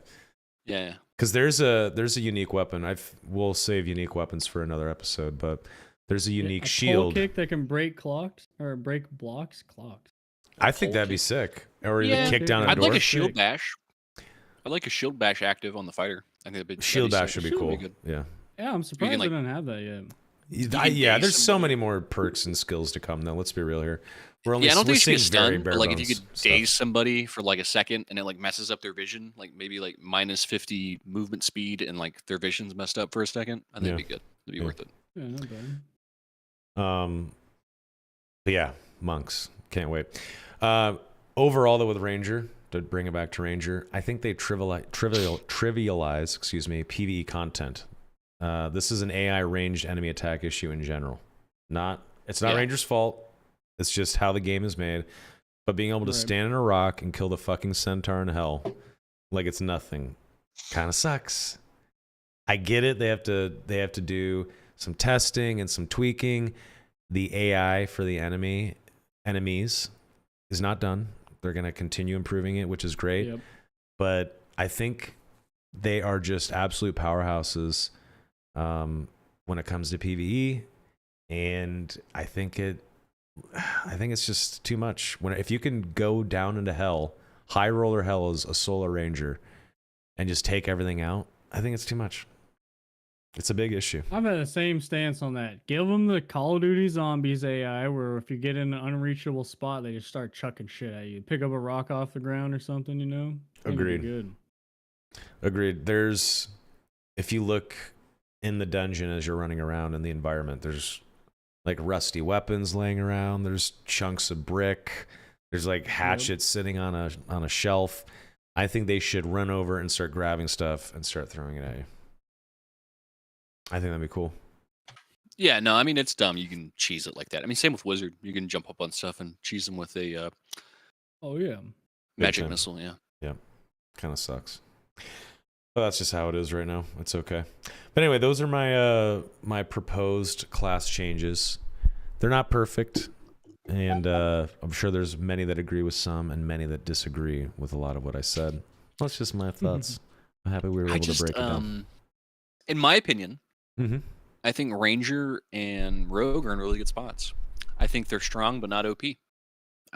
Yeah. Because there's a unique weapon. We'll save unique weapons for another episode, but there's a unique shield kick that can break clocks or break blocks. Clocks. I think that'd be sick. Or the kick down a door. I'd like a shield bash. I'd like a shield bash active on the fighter. I think that'd be shield bash should be cool. Good. Yeah. Yeah, I'm surprised they don't have that yet. Yeah, there's so many more perks and skills to come, though. Let's be real here. We're only I don't think you should get seeing very stunned, bare but like if you bones could daze somebody for like a second and it like messes up their vision, like maybe like minus 50 movement speed and like their vision's messed up for a second, I think it'd be good. It'd be worth it. Yeah, not bad. But yeah, monks. Can't wait. Overall, though, with Ranger, to bring it back to Ranger, I think they trivialize PvE content. This is an AI ranged enemy attack issue in general. It's not Ranger's fault. It's just how the game is made. But being able to stand in a rock and kill the fucking centaur in hell like it's nothing kind of sucks. I get it. They have to do some testing and some tweaking. The AI for the enemies is not done. They're going to continue improving it, which is great. Yep. But I think they are just absolute powerhouses when it comes to PvE. And I think it's just too much. If you can go down into hell, high roller hell as a solo ranger, and just take everything out, I think it's too much. It's a big issue. I've had the same stance on that. Give them the Call of Duty Zombies AI, where if you get in an unreachable spot, they just start chucking shit at you. Pick up a rock off the ground or something, you know? Agreed. Good. Agreed. If you look in the dungeon as you're running around in the environment, there's like rusty weapons laying around. There's chunks of brick. There's like hatchets sitting on a shelf. I think they should run over and start grabbing stuff and start throwing it at you. I think that'd be cool. Yeah, no, I mean, it's dumb. You can cheese it like that. I mean, same with Wizard. You can jump up on stuff and cheese them with a magic missile. Yeah. Kind of sucks. But that's just how it is right now. It's okay. But anyway, those are my proposed class changes. They're not perfect, and I'm sure there's many that agree with some and many that disagree with a lot of what I said. That's just my thoughts. I'm happy we were able to break it down. In my opinion, I think Ranger and Rogue are in really good spots. I think they're strong but not OP. I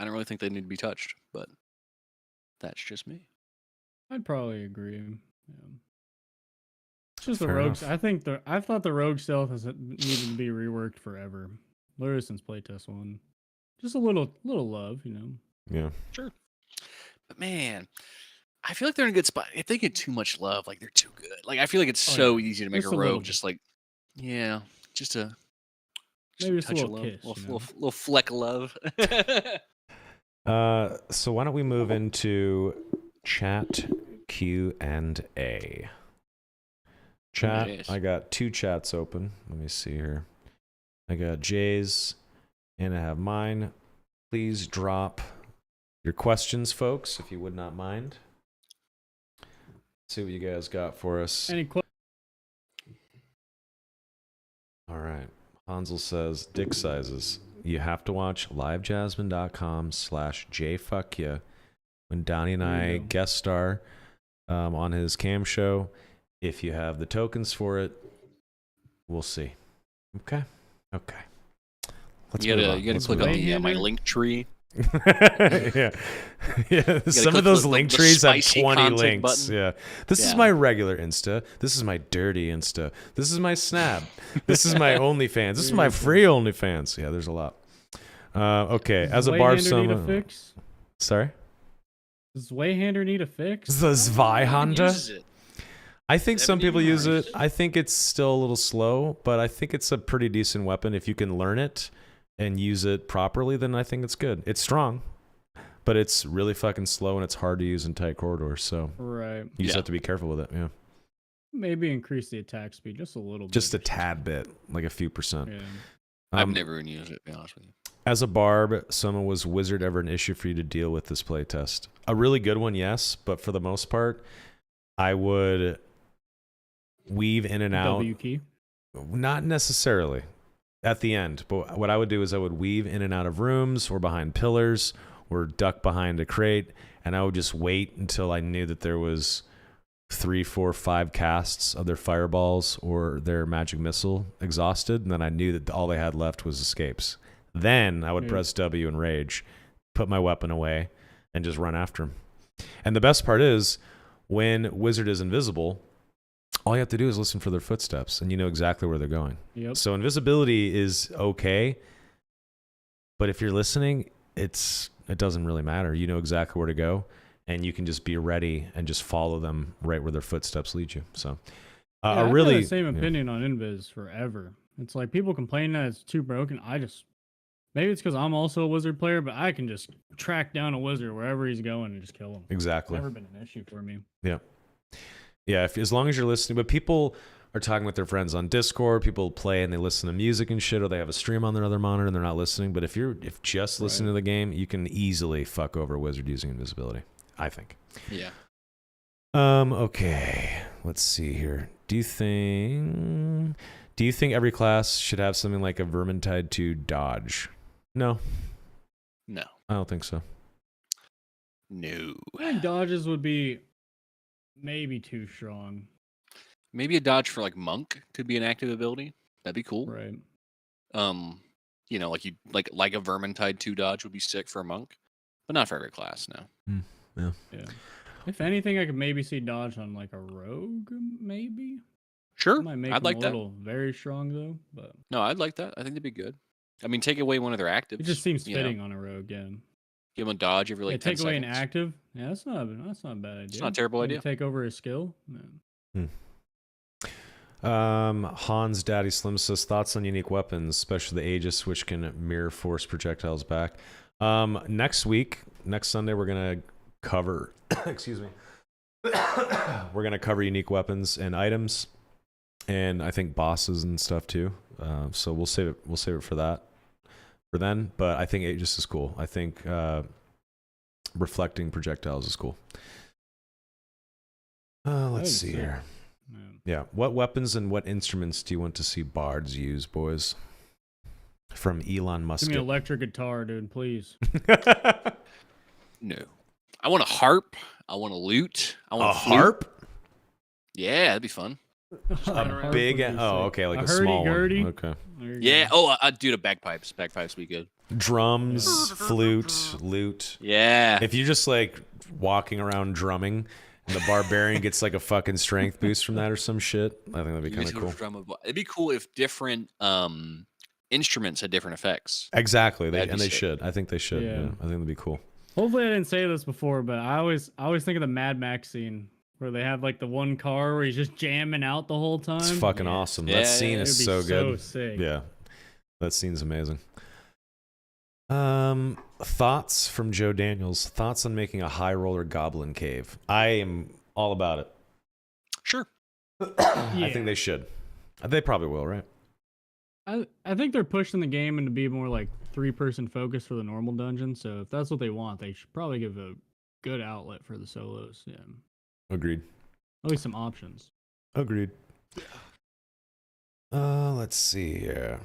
don't really think they need to be touched, but that's just me. I'd probably agree. Yeah. It's just the rogues. I thought the rogue stealth needed to be reworked forever. Literally since playtest 1. Just a little love, you know. Yeah. Sure. But man, I feel like they're in a good spot. If they get too much love, like they're too good. Like I feel like it's so easy to make a rogue just like just a maybe touch a of love. kiss, little fleck of love. So why don't we move into chat Q&A. Chat, nice. I got 2 chats open. Let me see here. I got Jay's and I have mine. Please drop your questions, folks, if you would not mind. See what you guys got for us. Any questions? All right. Hansel says, dick sizes. You have to watch livejasmine.com/JayGriffYuh when Donnie and I guest star on his cam show. If you have the tokens for it, we'll see. Okay. You gotta click on the my link tree. yeah. Some of those link trees have 20 links. Button. Yeah. This is my regular Insta. This is my dirty Insta. This is my Snap. This is my OnlyFans. This is my free OnlyFans. Yeah, there's a lot. Okay. As a bar Soma. Sorry? Does Wayhander need a fix? The Zweihander? I think some people use it. I think it's still a little slow, but I think it's a pretty decent weapon. If you can learn it and use it properly, then I think it's good. It's strong, but it's really fucking slow and it's hard to use in tight corridors. So you just have to be careful with it. Yeah. Maybe increase the attack speed just a little bit. Just a tad bit, like a few percent. Yeah. I've never even used it, to be honest with you. As a barb, Soma, was Wizard ever an issue for you to deal with this playtest? A really good one, yes, but for the most part, I would weave in and out. W key? Not necessarily at the end, but what I would do is I would weave in and out of rooms or behind pillars or duck behind a crate, and I would just wait until I knew that there was 3, 4, 5 casts of their fireballs or their magic missile exhausted, and then I knew that all they had left was escapes. Then I would press W and rage, put my weapon away, and just run after him. And the best part is, when Wizard is invisible, all you have to do is listen for their footsteps, and you know exactly where they're going. Yep. So invisibility is okay, but if you're listening, it doesn't really matter. You know exactly where to go, and you can just be ready and just follow them right where their footsteps lead you. So I've really had the same opinion on Invis forever. It's like people complain that it's too broken. Maybe it's because I'm also a wizard player, but I can just track down a wizard wherever he's going and just kill him. Exactly. Never been an issue for me. Yeah. Yeah, as long as you're listening, but people are talking with their friends on Discord, people play and they listen to music and shit, or they have a stream on their other monitor and they're not listening. But if just listening to the game, you can easily fuck over a wizard using invisibility, I think. Yeah. Okay. Let's see here. Do you think every class should have something like a Vermintide 2 dodge? No. No. I don't think so. No. I think dodges would be maybe too strong. Maybe a dodge for like monk could be an active ability. That'd be cool. Right. You know, like a Vermintide 2 dodge would be sick for a monk, but not for every class. No. Yeah. If anything, I could maybe see dodge on like a rogue, maybe. Sure. Might make I'd him like a that. little very strong though, but No, I'd like that. I think that'd be good. I mean, take away one of their actives. it just seems you know? fitting on a rogue. Yeah. Give them a dodge every like 10 take away seconds. an active. Yeah, that's not a bad idea. It's not a terrible Maybe idea. Take over his skill. Yeah. Hans Daddy Slim says thoughts on unique weapons, especially the Aegis, which can mirror force projectiles back. Next Sunday, we're gonna cover. Excuse me. We're gonna cover unique weapons and items, and I think bosses and stuff too. So we'll save it for that for then. But I think Aegis is cool. I think reflecting projectiles is cool. Let's see here. Yeah. What weapons and what instruments do you want to see bards use, boys? From Elon Musk. Give me an electric guitar, dude, please. No. I want a harp. I want a lute. I want a harp? Yeah, that'd be fun. A big. Okay, like a small one. Okay. Yeah. Oh, dude, a bagpipes. Bagpipes would be good. Drums, flute, lute. Yeah. If you're just like walking around drumming, and the Barbarian gets like a fucking strength boost from that or some shit, I think that'd be kind of cool. It'd be cool if different instruments had different effects. Exactly. They should. I think they should. Yeah. I think that'd be cool. Hopefully I didn't say this before, but I always think of the Mad Max scene where they have like the one car where he's just jamming out the whole time. It's fucking awesome. That scene is so good. Sick. Yeah. That scene's amazing. Thoughts from Joe Daniels. Thoughts on making a high roller goblin cave. I am all about it. Sure. I think they should. They probably will, right? I think they're pushing the game into be more like 3-person focus for the normal dungeon. So if that's what they want, they should probably give a good outlet for the solos. Yeah. Agreed. At least some options. Agreed. Let's see here.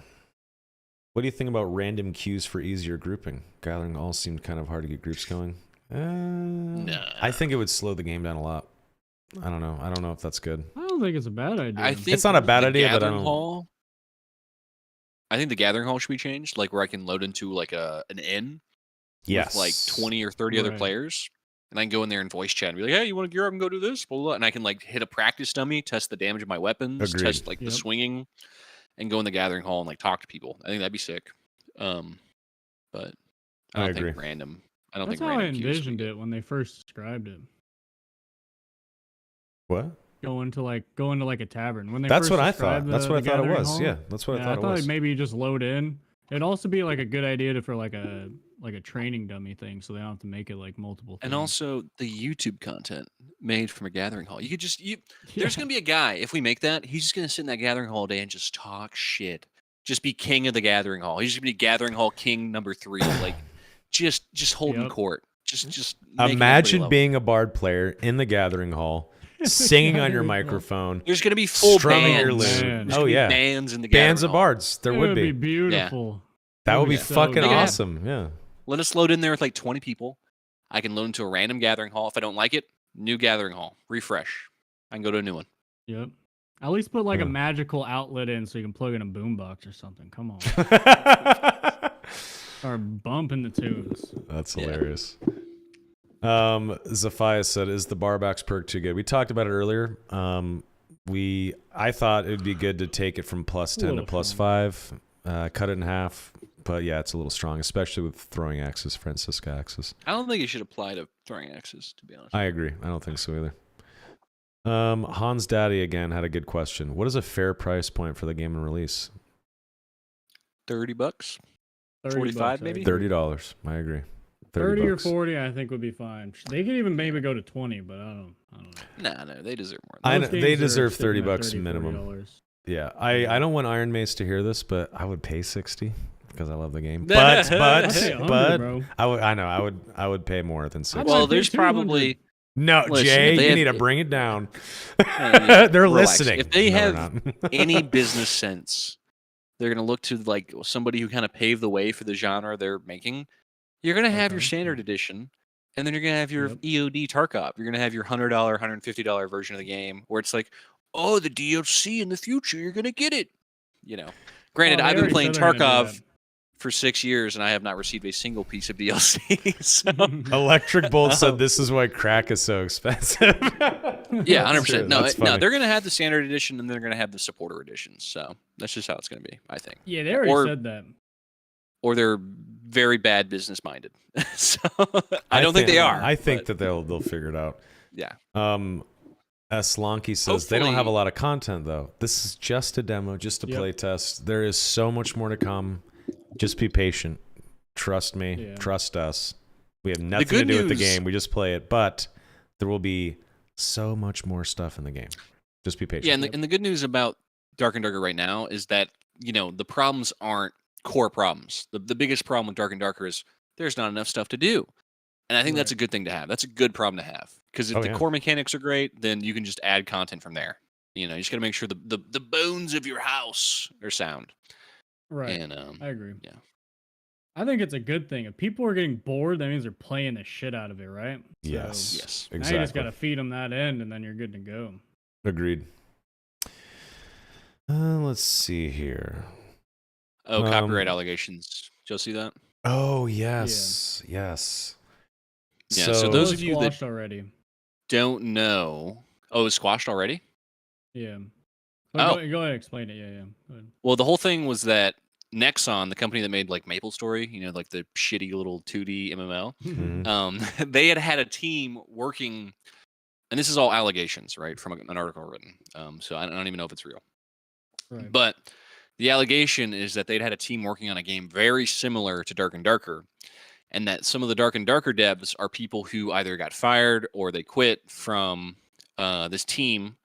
What do you think about random queues for easier grouping? Gathering all seemed kind of hard to get groups going. Nah. I think it would slow the game down a lot. I don't know. I don't know if that's good. I don't think it's a bad idea. I think it's not a bad idea, but I don't. Hall, I think the gathering hall should be changed, like where I can load into like an inn. Yes. With like 20 or 30 other players. And I can go in there and voice chat and be like, hey, you want to gear up and go do this? Blah, blah, blah. And I can like hit a practice dummy, test the damage of my weapons, Agreed. test like the swinging, and go in the gathering hall and like talk to people. I think that'd be sick. But I don't think random. I don't That's think how I random envisioned it when they first described it. What? Going to like a tavern. When they that's first what I thought. That's what I thought it was. Hall, yeah, that's what I thought it was. Maybe you just load in. It'd also be like a good idea for like a training dummy thing, so they don't have to make it like multiple things. And also the YouTube content made from a gathering hall. You could just there's gonna be a guy, if we make that, he's just gonna sit in that gathering hall all day and just talk shit. Just be king of the gathering hall. He's just gonna be gathering hall king number 3. Like just holding court. Just imagine being a bard player in the gathering hall. Singing on your microphone. There's gonna be full bands. Your lute. Oh yeah, bands in the bands of hall. bards. There would be beautiful. Yeah. That would be so fucking good. awesome. Yeah. Let us load in there with like 20 people. I can load into a random gathering hall. If I don't like it, new gathering hall. Refresh. I can go to a new one. Yep. At least put like a magical outlet in so you can plug in a boombox or something. Come on. Or bumping the tunes. That's hilarious. Zephiah said, is the Barbax perk too good? We talked about it earlier. I thought it would be good to take it from +10 to +5, cut it in half. But yeah, it's a little strong, especially with throwing axes, Francisca axes. I don't think it should apply to throwing axes, to be honest. I agree. I don't think so either. Hans Daddy again had a good question. What is a fair price point for the game and release? $30, 45 maybe. $30. I agree. 30 or 40, I think would be fine. They could even maybe go to 20, but I don't know. No, they deserve more. I know, they deserve $30 minimum. $40. Yeah, I don't want Iron Mace to hear this, but I would pay 60 because I love the game. But I would pay more than 60. Well, there's probably Jay, you need to bring it down. They're listening. If they have any business sense, they're gonna look to like somebody who kind of paved the way for the genre they're making. You're gonna have your standard edition, and then you're gonna have your EOD Tarkov. You're gonna have your $100, $150 version of the game, where it's like, oh, the DLC in the future, you're gonna get it. You know, granted, I've been playing Tarkov for 6 years, and I have not received a single piece of DLC. So. Electric Bolt said this is why crack is so expensive. Yeah, 100%. No, they're gonna have the standard edition, and they're gonna have the supporter editions. So that's just how it's gonna be, I think. Yeah, they already said that. Or they're very bad business minded. So I don't think they are. I think that they'll figure it out. Yeah. Slonky says they don't have a lot of content though. This is just a demo, just a play test. There is so much more to come. Just be patient. Trust me. Yeah. Trust us. We have nothing to do with the game. We just play it, but there will be so much more stuff in the game. Just be patient. Yeah, and the good news about Dark and Darker right now is that the problems aren't core problems. The biggest problem with Dark and Darker is there's not enough stuff to do. And I think that's a good thing to have. That's a good problem to have. Because if the core mechanics are great, then you can just add content from there. You just got to make sure the bones of your house are sound. Right. And I agree. Yeah. I think it's a good thing. If people are getting bored, that means they're playing the shit out of it, right? Yes. Exactly. Now you just got to feed them that end, and then you're good to go. Agreed. Let's see here. Oh, copyright allegations. Did you see that? Oh, yes. Yeah. Yes. Yeah, so those of you that already don't know... Oh, it was squashed already? Yeah. Go ahead and explain it. Yeah. Go ahead. Well, the whole thing was that Nexon, the company that made like MapleStory, like the shitty little 2D MMO, they had a team working... And this is all allegations, right, from an article written. So I don't even know if it's real. Right. But... the allegation is that they'd had a team working on a game very similar to Dark and Darker, and that some of the Dark and Darker devs are people who either got fired or they quit from this team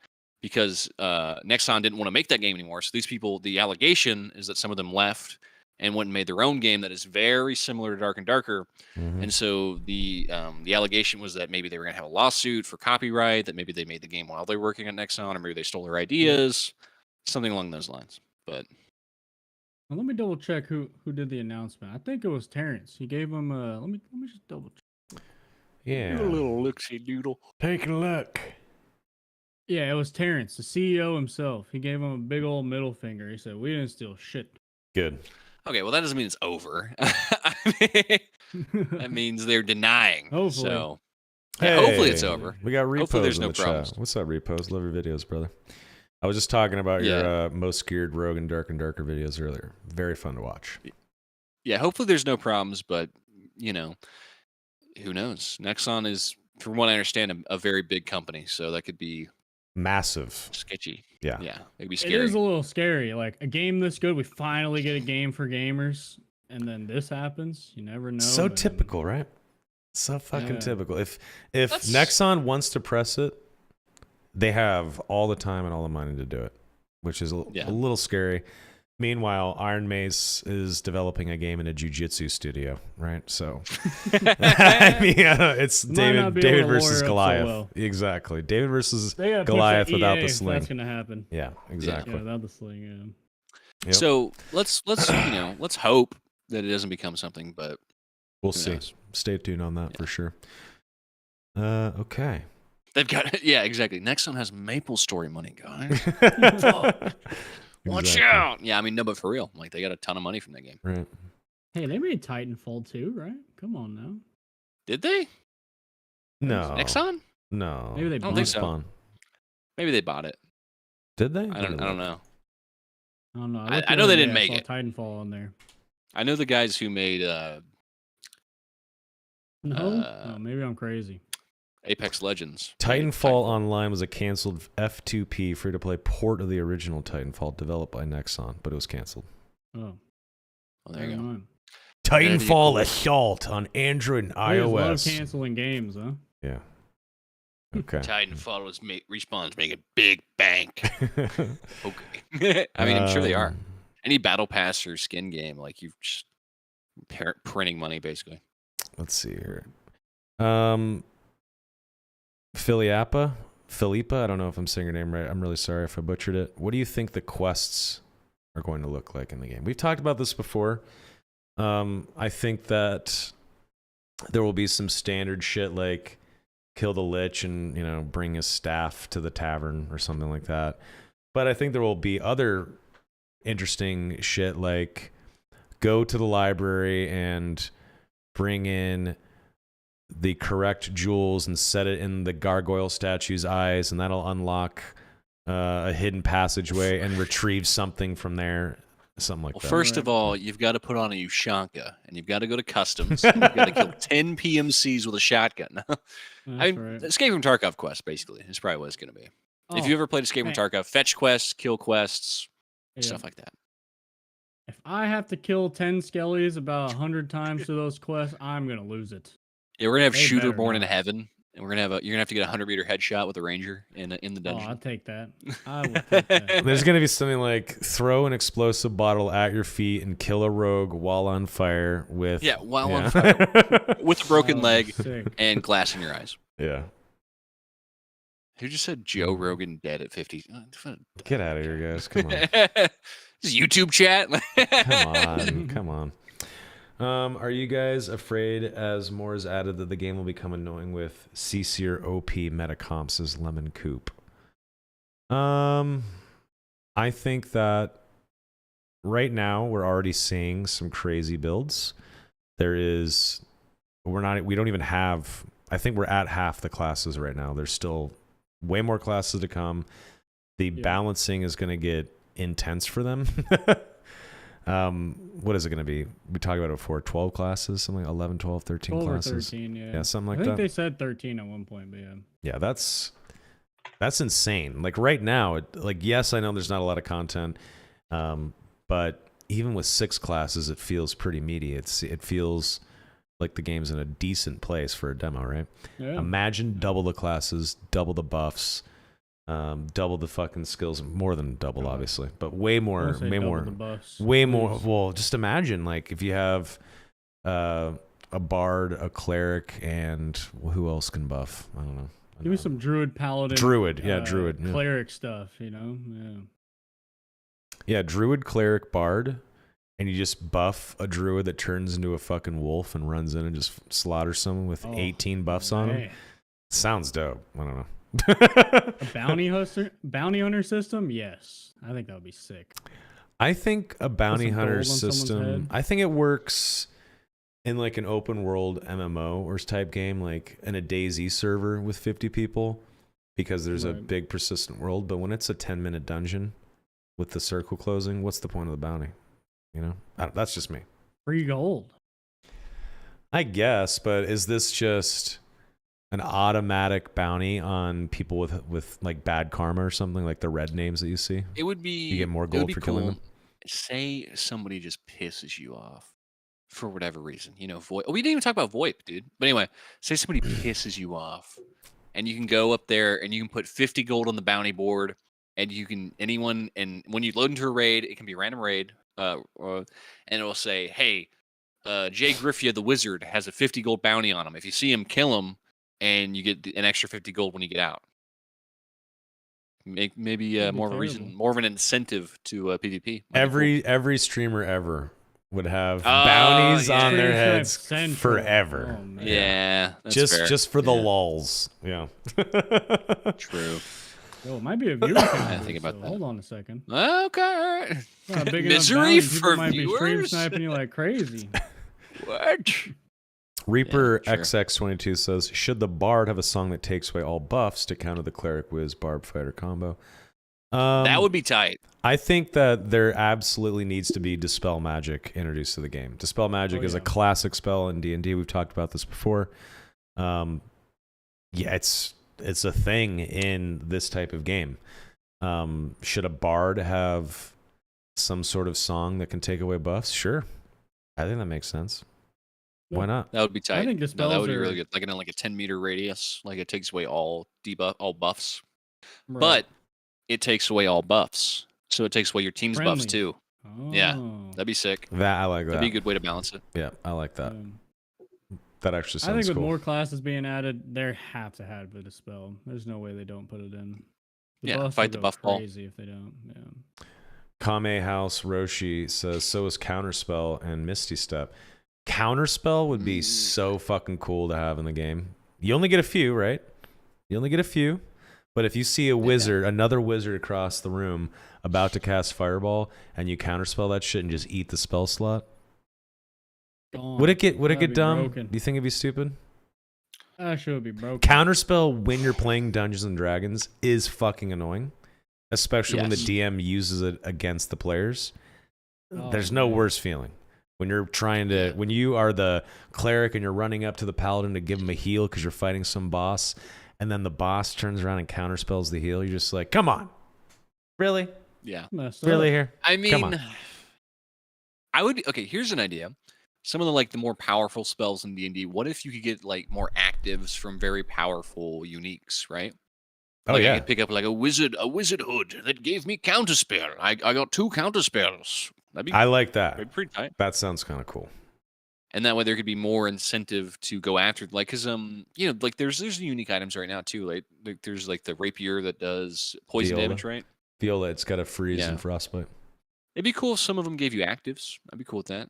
because Nexon didn't want to make that game anymore. So these people, the allegation is that some of them left and went and made their own game that is very similar to Dark and Darker. And so the allegation was that maybe they were going to have a lawsuit for copyright, that maybe they made the game while they were working at Nexon, or maybe they stole their ideas, something along those lines. But well, let me double check who did the announcement. I think it was Terrence. He gave him let me just double check. Yeah. A little looksy doodle. Take a look. Yeah, it was Terrence, the CEO himself. He gave him a big old middle finger. He said, "We didn't steal shit." Good. Okay, well that doesn't mean it's over. That means they're denying. Hopefully. So hopefully it's over. We got repos. Hopefully there's in no the problems. Chat. What's up, repos? Love your videos, brother. I was just talking about your most geared Rogue and Dark videos earlier. Very fun to watch. Yeah, hopefully there's no problems, but, who knows? Nexon is, from what I understand, a very big company, so that could be... massive. Sketchy. Yeah. Yeah, it'd be scary. It is a little scary. Like, a game this good, we finally get a game for gamers, and then this happens. You never know. So typical, right? So fucking typical. If Nexon wants to press it, they have all the time and all the money to do it, which is a little scary. Meanwhile, Iron Mace is developing a game in a jiu-jitsu studio, right? So, I mean, it's David versus Goliath. So exactly. David versus Goliath without the sling. That's gonna happen. Yeah, exactly. Yeah, without the sling. Yeah. Yep. So let's let's hope that it doesn't become something, but we'll see. Stay tuned on that for sure. Okay. They've got exactly. Nexon has MapleStory money, guys. Watch out! Yeah, I mean, no, but for real, like they got a ton of money from that game. Right. Hey, they made Titanfall too, right? Come on now. Did they? No. Nexon? No. Maybe they don't think so. Maybe they bought it. Did they? I don't know. I don't know. I know they didn't make it. Titanfall on there. I know the guys who made No, maybe I'm crazy. Apex Legends. Titanfall Online was a canceled F2P free-to-play port of the original Titanfall developed by Nexon, but it was canceled. Oh. Well, there you go. Titanfall Assault on Android and iOS. Love canceling games, huh? Yeah. Okay. Titanfall was Respawn's making big bank. Okay. I mean, I'm sure they are. Any battle pass or skin game, like you're just printing money, basically. Let's see here. Philippa, I don't know if I'm saying her name right. I'm really sorry if I butchered it. What do you think the quests are going to look like in the game? We've talked about this before. I think that there will be some standard shit like kill the lich and, you know, bring his staff to the tavern or something like that. But I think there will be other interesting shit like go to the library and bring in the correct jewels and set it in the gargoyle statue's eyes, and that'll unlock a hidden passageway and retrieve something from there. Something like that. First of all, you've got to put on a Ushanka, and you've got to go to customs. You've got to kill 10 PMCs with a shotgun. I mean, Escape from Tarkov quest, basically, is probably what it's going to be. If you ever played Escape from Tarkov, fetch quests, kill quests, stuff like that. If I have to kill 10 skellies about 100 times to those quests, I'm going to lose it. Yeah, we're going to have Shooter Born in Heaven. And you're gonna have to get a 100-meter headshot with a ranger in the dungeon. Oh, I'll take that. I would take that. There's gonna be something like throw an explosive bottle at your feet and kill a rogue while on fire with on fire with a broken leg and glass in your eyes. Yeah. Who just said Joe Rogan dead at 50? Get out of here, guys! Come on. This is YouTube chat. Come on. Are you guys afraid as more is added that the game will become annoying with CC or OP meta comps as Lemon Coop? I think that right now we're already seeing some crazy builds. We don't even have, I think we're at half the classes right now. There's still way more classes to come. The balancing is going to get intense for them. What is it going to be? We talked about it before. 12 classes, something like 11, 12, 13 12 classes. Or 13, yeah, something like that. I think they said 13 at one point, but yeah. Yeah, that's insane. Like right now, yes, I know there's not a lot of content, but even with 6 classes, it feels pretty meaty. It feels like the game's in a decent place for a demo, right? Yeah. Imagine double the classes, double the buffs. Double the fucking skills, more than double, obviously, but way more. Well, just imagine, like, if you have a bard, a cleric, and who else can buff? I don't know. Give me some druid, paladin, druid, cleric stuff, you know, yeah, druid, cleric, bard, and you just buff a druid that turns into a fucking wolf and runs in and just slaughters someone with 18 buffs on him. Sounds dope. I don't know. A bounty hunter system? Yes. I think that would be sick. I think a bounty hunter system, I think it works in like an open world MMO or type game, like in a DayZ server with 50 people, because there's a big persistent world. But when it's a 10-minute dungeon with the circle closing, what's the point of the bounty? You know, that's just me. Free gold, I guess, but is this just an automatic bounty on people with like bad karma or something, like the red names that you see? It would be, you get more gold for killing them. Say somebody just pisses you off for whatever reason, you know, VoIP. We didn't even talk about VoIP, dude. But anyway, say somebody pisses you off, and you can go up there and you can put 50 gold on the bounty board, and you can and when you load into a raid, it can be a random raid, and it will say, hey, JayGriffYuh the wizard has a 50 gold bounty on him. If you see him, kill him, and you get an extra 50 gold when you get out. Maybe more of a reason, more of an incentive to PvP. Every streamer ever would have bounties on their heads forever. Oh, yeah, that's just for the lulz. Yeah. True. Oh, it might be a viewer count. I think about that. Hold on a second. Okay. Misery for might viewers. Be stream sniping you like crazy. What? Reaper XX22 says, should the bard have a song that takes away all buffs to counter the cleric whiz barb fighter combo? That would be tight. I think that there absolutely needs to be Dispel Magic introduced to the game. Dispel Magic is a classic spell in D&D. We've talked about this before. Yeah, it's a thing in this type of game. Should a bard have some sort of song that can take away buffs? Sure. I think that makes sense. Why not? That would be tight. I think that would be really good. Like in a 10-meter radius, like it takes away all buffs. Right. But it takes away all buffs. So it takes away your team's buffs too. Oh. Yeah. That'd be sick. I like that. That'd be a good way to balance it. Yeah, I like that. That actually sounds cool. I think with more classes being added, they have to have the Dispel. There's no way they don't put it in. Fight the buff ball. Crazy if they don't. Yeah. Kame House Roshi says, so is Counterspell and Misty Step. Counterspell would be so fucking cool to have in the game. You only get a few, right? You only get a few. But if you see a wizard, another wizard across the room about to cast Fireball, and you counterspell that shit and just eat the spell slot, would it get dumb? Broken. Do you think it'd be stupid? That shit would be broken. Counterspell when you're playing Dungeons and Dragons is fucking annoying, especially when the DM uses it against the players. There's no worse feeling. When you're when you are the cleric and you're running up to the paladin to give him a heal because you're fighting some boss, and then the boss turns around and counterspells the heal, you're just like, come on. Really? Yeah. Really here? I mean, here's an idea. Some of the more powerful spells in D&D, what if you could get more actives from very powerful uniques, right? I could pick up a wizard hood that gave me counterspell. I got 2 counterspells. I like that. That'd be pretty tight. That sounds kind of cool. And that way there could be more incentive to go after, because there's unique items right now too. Like there's the rapier that does poison damage, right? Viola, it's got a freeze and frostbite. It'd be cool if some of them gave you actives. I'd be cool with that.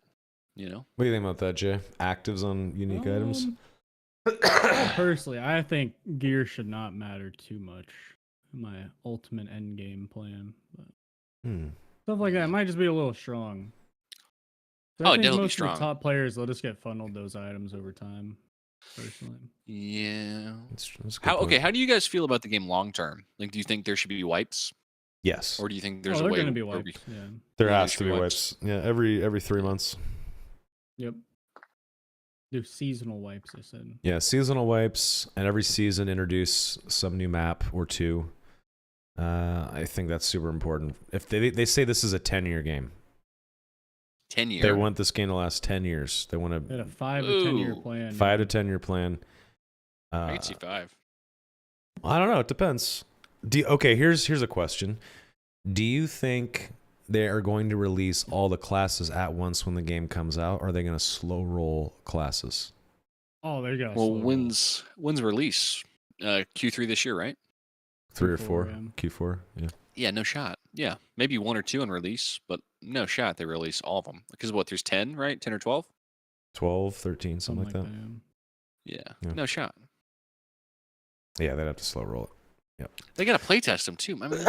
What do you think about that, Jay? Actives on unique items? Personally, I think gear should not matter too much. My ultimate end game plan, but stuff like that might just be a little strong. So I think definitely most strong. of the top players, they'll just get funneled those items over time. Personally, yeah. That's How do you guys feel about the game long term? Do you think there should be wipes? Yes. Or do you think there's a way going to be wipes? There has to be wipes. Yeah, every 3 months. Yep. Do seasonal wipes, I said. Yeah, seasonal wipes, and every season introduce some new map or 2. I think that's super important. If they say this is a 10-year game. 10 years. They want this game to last 10 years. They want a 5 to 10 year plan. 5 to 10 year plan. I can see 5. I don't know. It depends. Here's a question. Do you think they are going to release all the classes at once when the game comes out, or are they going to slow roll classes? Oh, there you go. Well, when's release? Q3 this year, right? 3 or 4. Q4. Yeah. Yeah, no shot. Yeah, maybe 1 or 2 on release, but no shot they release all of them. Because there's 10, right? 10 or 12? 12, 13, something like that. Yeah, no shot. Yeah, they'd have to slow roll it. Yep. They got to playtest them too. I mean,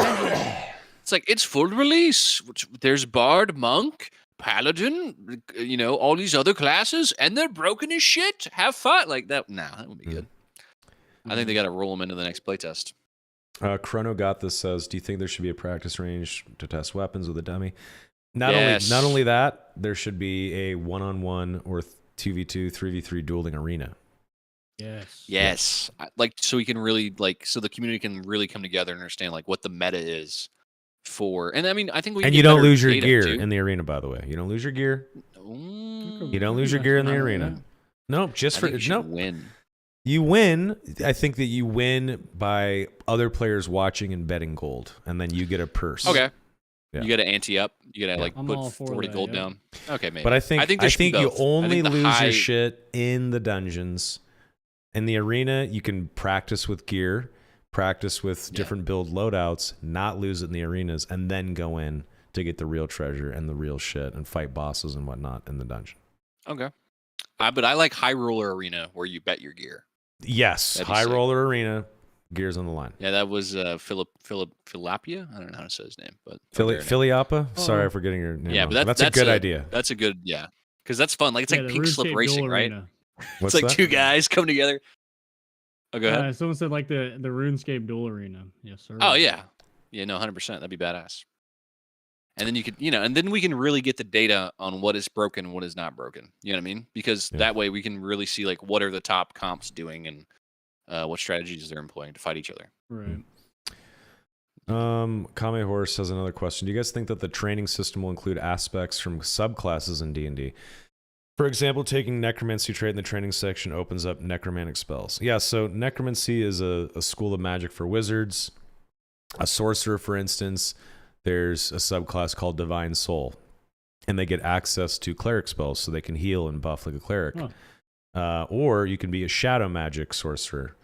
it's it's full release. There's Bard, Monk, Paladin, all these other classes, and they're broken as shit. Have fun. That would be good. I think they got to roll them into the next playtest. Chrono got this says, do you think there should be a practice range to test weapons with a dummy? Not only that, there should be a 1-on-1 or 2v2, 3v3 dueling arena. Yes. So we can really so the community can really come together and understand what the meta is for. And I mean, I think you don't lose your gear in the arena, by the way. You don't lose your gear. You don't lose your gear in the arena. No, just for win. You win. I think that you win by other players watching and betting gold, and then you get a purse. Okay. Yeah. You got to ante up. You got to put 40 gold down. Okay, maybe. But I think you only lose your shit in the dungeons. In the arena, you can practice with gear, practice with different build loadouts, not lose it in the arenas, and then go in to get the real treasure and the real shit and fight bosses and whatnot in the dungeon. Okay. But I like High Roller Arena where you bet your gear. Yes, High Roller Arena, gears on the line. Yeah, that was Philipia. I don't know how to say his name, but Philiappa. Sorry, I'm forgetting your name. Yeah, but that's a good idea. That's a good because that's fun. It's like pink slip racing, right? What's it's that? 2 guys come together. Oh, go ahead. Someone said the RuneScape duel arena. Yes, sir. Oh yeah, Yeah, no, 100%. That'd be badass. And then you could, and then we can really get the data on what is broken and what is not broken. You know what I mean? Because that way we can really see like what are the top comps doing and what strategies they're employing to fight each other. Right. Kame Horse has another question. Do you guys think that the training system will include aspects from subclasses in D&D? For example, taking necromancy trait in the training section opens up necromantic spells. Yeah, so necromancy is a school of magic for wizards. A sorcerer, for instance, there's a subclass called Divine Soul, and they get access to cleric spells, so they can heal and buff like a cleric. Or you can be a shadow magic sorcerer,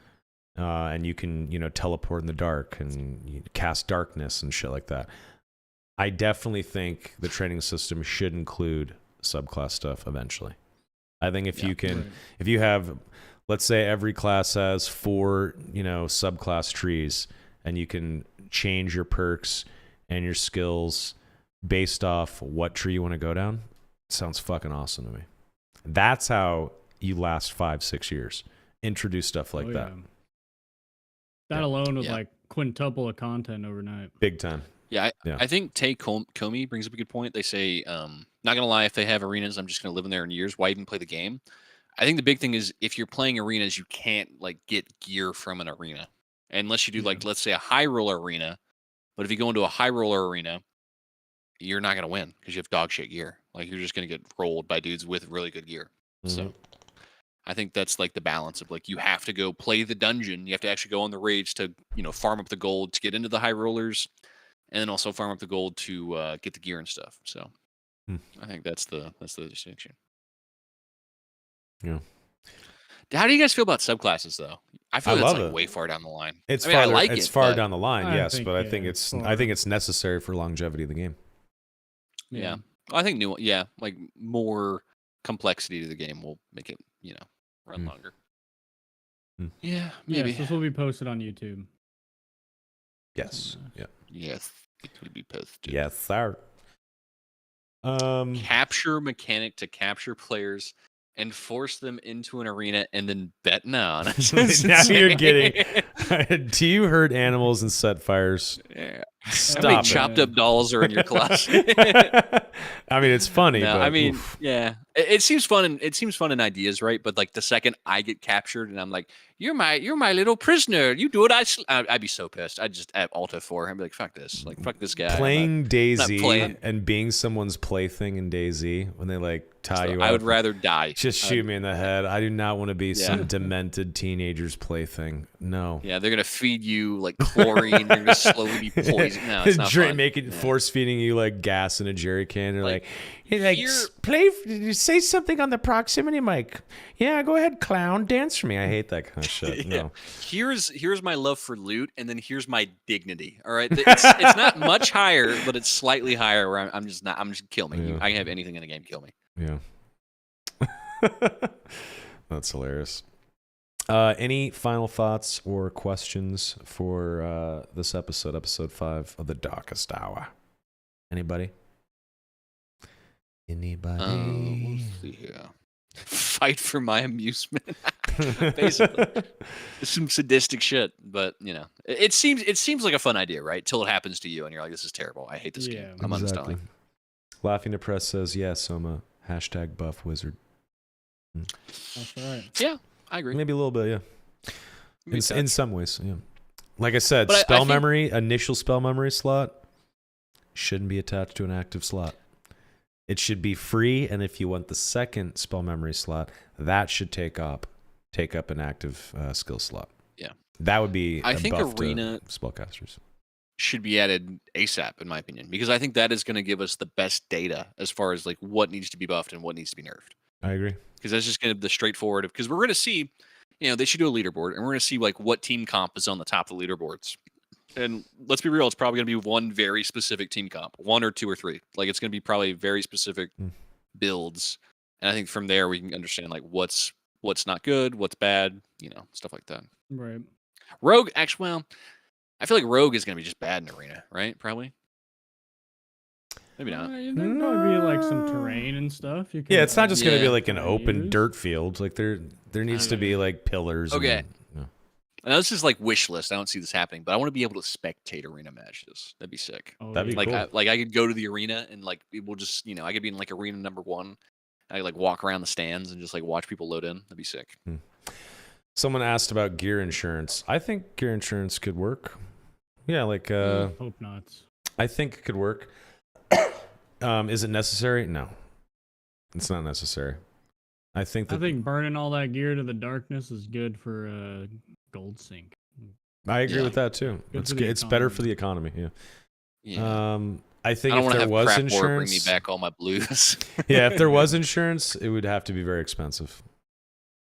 and you can, teleport in the dark and you cast darkness and shit like that. I definitely think the training system should include subclass stuff eventually. I think if you can, if you have, let's say every class has 4, subclass trees, and you can change your perks and your skills based off what tree you want to go down, sounds fucking awesome to me. That's how you last 5-6 years. Introduce stuff like that. That alone would like quintuple of content overnight. Big time. Yeah, I think Tay Comey brings up a good point. They say, not gonna lie, if they have arenas, I'm just gonna live in there in years. Why even play the game? I think the big thing is if you're playing arenas, you can't like get gear from an arena unless you do like, let's say, a high roller arena. But if you go into a high roller arena, you're not gonna win because you have dog shit gear. Like you're just gonna get rolled by dudes with really good gear. So I think that's like the balance of like you have to go play the dungeon. You have to actually go on the raids to farm up the gold to get into the high rollers, and then also farm up the gold to get the gear and stuff. So I think that's the distinction. Yeah. How do you guys feel about subclasses though? I feel that's like way far down the line. It's far down the line, yes, but I think it's necessary for longevity of the game. Yeah. I think like more complexity to the game will make it, run longer. Yeah, maybe. Yes, this will be posted on YouTube. Yes. Yes, it will be posted. Yes, sir. Capture mechanic to capture players and force them into an arena and then bet no. Now you're getting. Do you hurt animals and set fires? Yeah. Stop. How many chopped up dolls are in your closet? I mean, it's funny. No, but, I mean, it seems fun in ideas, right? But like the second I get captured and I'm like, you're my little prisoner. You do it. I'd be so pissed. I'd just at Alta 4. I'd be like, fuck this. Like, fuck this guy. Playing DayZ and being someone's plaything in DayZ when they like tie you up. I would rather die. Just shoot me in the head. I do not want to be some demented teenager's plaything. No. Yeah, they're gonna feed you like chlorine. They're gonna slowly be poisoned. No, it's not fun. Force feeding you like gas in a jerry can. They're here, say something on the proximity mic. Yeah, go ahead, clown, dance for me. I hate that kind of shit. No. Here's my love for loot, and then here's my dignity. All right, it's not much higher, but it's slightly higher. Where I'm just kill me. I can have anything in the game, kill me. Yeah. That's hilarious. Any final thoughts or questions for this episode 5 of the Darkest Hour? Anybody? We'll see here. Fight for my amusement. Basically, some sadistic shit, but it seems like a fun idea, right? Till it happens to you, and you're like, "This is terrible. I hate this game. I'm uninstalling." Laughing Depressed says, "Yeah, Soma. #buff wizard." That's right. Yeah, I agree. Maybe a little bit, yeah. In some ways, yeah. Like I said, initial spell memory slot shouldn't be attached to an active slot. It should be free, and if you want the second spell memory slot, that should take up an active skill slot. Yeah, that would be. I think arena spellcasters should be added ASAP, in my opinion, because I think that is going to give us the best data as far as like what needs to be buffed and what needs to be nerfed. I agree, because that's just going to be the straightforward. Because we're going to see, they should do a leaderboard, and we're going to see like what team comp is on the top of the leaderboards. And let's be real, it's probably going to be one very specific team comp, 1 or 2 or 3. Like it's going to be probably very specific builds, and I think from there we can understand like what's not good, what's bad, stuff like that. Right. Rogue, actually, well, I feel like Rogue is going to be just bad in arena, right? Probably. Maybe not. There'd probably be like some terrain and stuff. It's not just going to be like an open dirt field. Like there needs to be like pillars. Okay. Now this is like wish list. I don't see this happening, but I want to be able to spectate arena matches. That'd be sick. Oh, That'd be Like cool. I could go to the arena and like people just I could be in like arena number 1. I like walk around the stands and just like watch people load in. That'd be sick. Someone asked about gear insurance. I think gear insurance could work. Yeah, like hope not. I think it could work. Is it necessary? No, it's not necessary. I think burning all that gear to the darkness is good for gold sink. I agree with that too. It's better for the economy. Yeah. I think if there was insurance, bring me back all my blues. yeah, if there was insurance, it would have to be very expensive.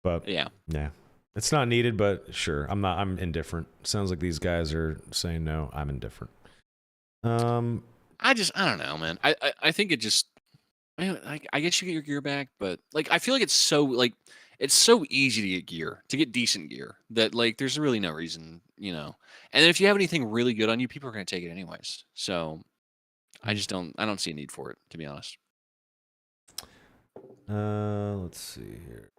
But yeah, it's not needed. But sure, I'm indifferent. Sounds like these guys are saying no. I'm indifferent. I don't know, man. I think it just. I guess you get your gear back, but like I feel like it's so easy to get decent gear that like there's really no reason, And then if you have anything really good on you, people are going to take it anyways. So I don't see a need for it, to be honest. Let's see here.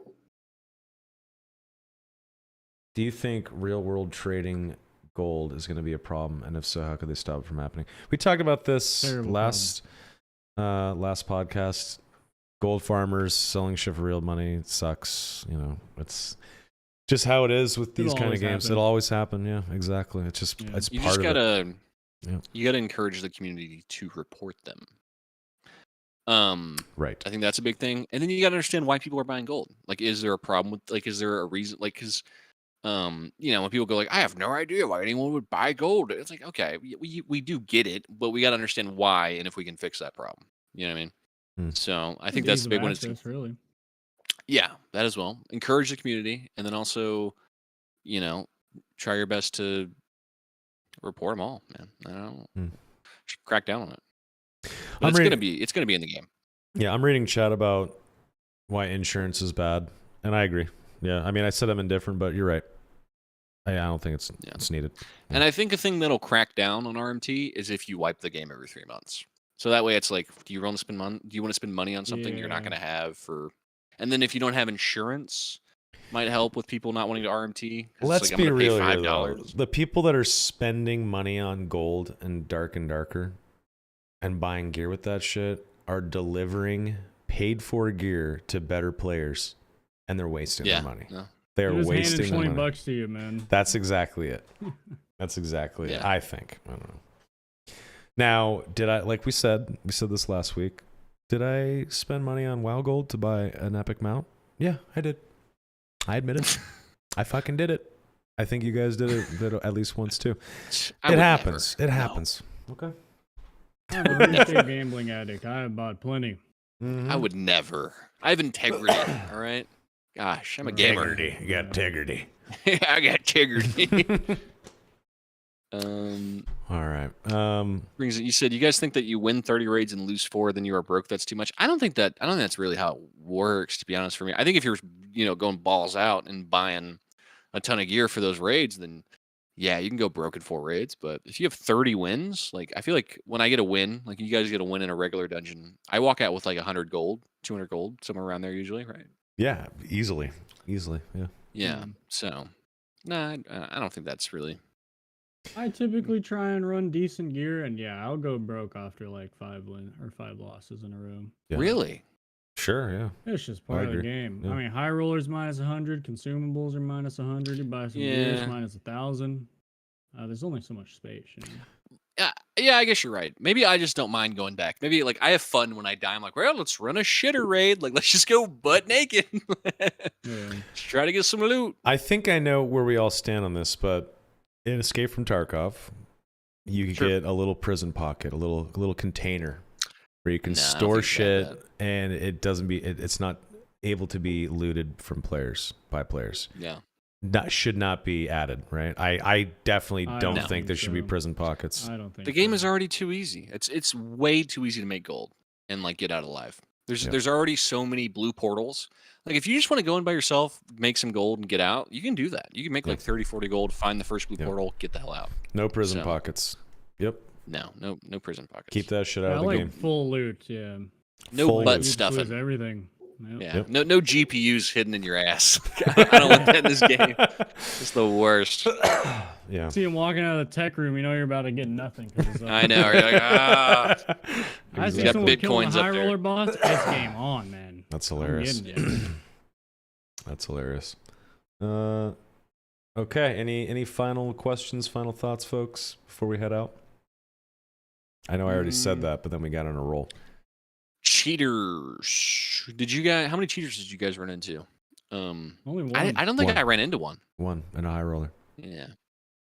Do you think real world trading gold is going to be a problem, and if so, how could they stop it from happening? We talked about this last podcast. Gold farmers selling shit for real money sucks. It's just how it is with these kind of games. It'll always happen. Yeah, exactly. It's just it's you part just of gotta, it. Yeah. You gotta encourage the community to report them. Right. I think that's a big thing, and then you gotta understand why people are buying gold. Like, is there a problem with? Like, is there a reason? Like, because when people go like, I have no idea why anyone would buy gold. It's like, okay, we do get it, but we gotta understand why and if we can fix that problem. You know what I mean? So I think that's the big one. Really. Yeah, that as well. Encourage the community, and then also, try your best to report them all, man. I don't know. Crack down on it. But it's gonna be in the game. Yeah, I'm reading chat about why insurance is bad, and I agree. Yeah, I mean, I said I'm indifferent, but you're right. I don't think it's needed. And I think a thing that'll crack down on RMT is if you wipe the game every 3 months. So that way, it's like, do you want to spend money on something you're not going to have for? And then if you don't have insurance, might help with people not wanting to RMT. Let's be real here, though. The people that are spending money on gold and darker and buying gear with that shit are delivering paid for gear to better players, and they're wasting their money. No. They're wasting their money. $20 to you, man. That's exactly it. That's exactly it. I think. I don't know. Now, did I, like we said this last week, did I spend money on WoW Gold to buy an epic mount? Yeah, I did. I admit it. I fucking did it. I think you guys did it at least once too. It happens. It happens. Okay. I'm a real estate gambling addict. I have bought plenty. Mm-hmm. I would never. I have integrity. All right. Gosh, I'm a gamer. Integrity. You got integrity. I got integrity. All right. You said you guys think that you win 30 raids and lose 4, then you are broke. That's too much. I don't think that's really how it works, to be honest. For me, I think if you're going balls out and buying a ton of gear for those raids, then yeah, you can go broke in 4 raids. But if you have 30 wins, like I feel like when I get a win, like you guys get a win in a regular dungeon, I walk out with like 100 gold, 200 gold, somewhere around there usually, right? Yeah, easily. Yeah. Yeah. So, I don't think that's really. I typically try and run decent gear, and I'll go broke after like 5 losses in a row. Yeah. Really? Sure, yeah. It's just part of the game. Yeah. I mean, high rollers minus 100, consumables are minus 100. You buy some gears minus 1,000. There's only so much space. Yeah, I guess you're right. Maybe I just don't mind going back. Maybe like I have fun when I die. I'm like, well, let's run a shitter raid. Like, let's just go butt naked. Just try to get some loot. I think I know where we all stand on this, but in Escape from Tarkov, you can get a little prison pocket, a little container where you can store shit, and it's not able to be looted by players. Yeah. That should not be added, right? I definitely don't think there should be prison pockets. I don't think the game is already too easy. It's way too easy to make gold and like get out alive. There's already so many blue portals. Like if you just want to go in by yourself, make some gold and get out, you can do that. You can make like 30, 40 gold, find the first blue portal, get the hell out. No prison pockets. Yep. No prison pockets. Keep that shit out of the game. Full loot, yeah. No butt stuffing. Everything. Yeah, no GPUs hidden in your ass. I don't want that in this game. It's the worst. Yeah. See him walking out of the tech room, you know you're about to get nothing. I know. You're like, I see got someone killing Bitcoins a up high there. roller boss. It's game on, man. That's hilarious. That's hilarious. Okay. Any final questions, final thoughts, folks, before we head out? I know I already said that, but then we got on a roll. Cheaters. How many cheaters did you guys run into? Only one. I don't think I ran into one. One and a high roller. Yeah.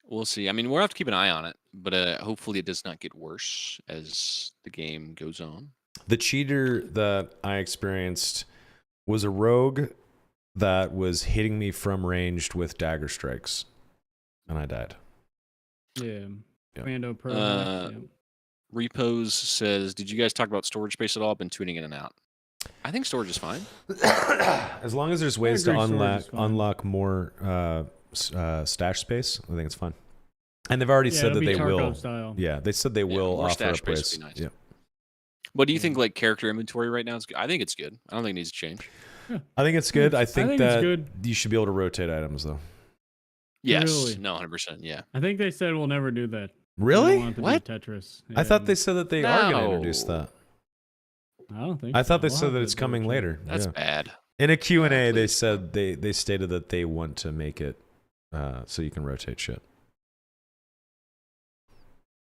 We'll see. I mean, we'll have to keep an eye on it, but hopefully it does not get worse as the game goes on. The cheater that I experienced was a rogue that was hitting me from ranged with dagger strikes, and I died. Yeah. Yeah. Commando Pro. Repose says, did you guys talk about storage space at all? I've been tuning in and out. I think storage is fine. As long as there's ways to unlock more stash space, I think it's fine. And they've already said that they will. Style. Yeah, they said they will offer upgrades. Nice. Yeah. What do you think? Like character inventory right now is good? I think it's good. I don't think it needs to change. Yeah. I think it's good. I think that it's good. you should be able to rotate items though. Yes. Really? No, 100%. Yeah. I think they said we'll never do that. Really? What? Tetris. I thought they said that they are going to introduce that. I don't think. I thought they said that it's coming later. That's bad. In a Q&A, they said they stated that they want to make it so you can rotate shit.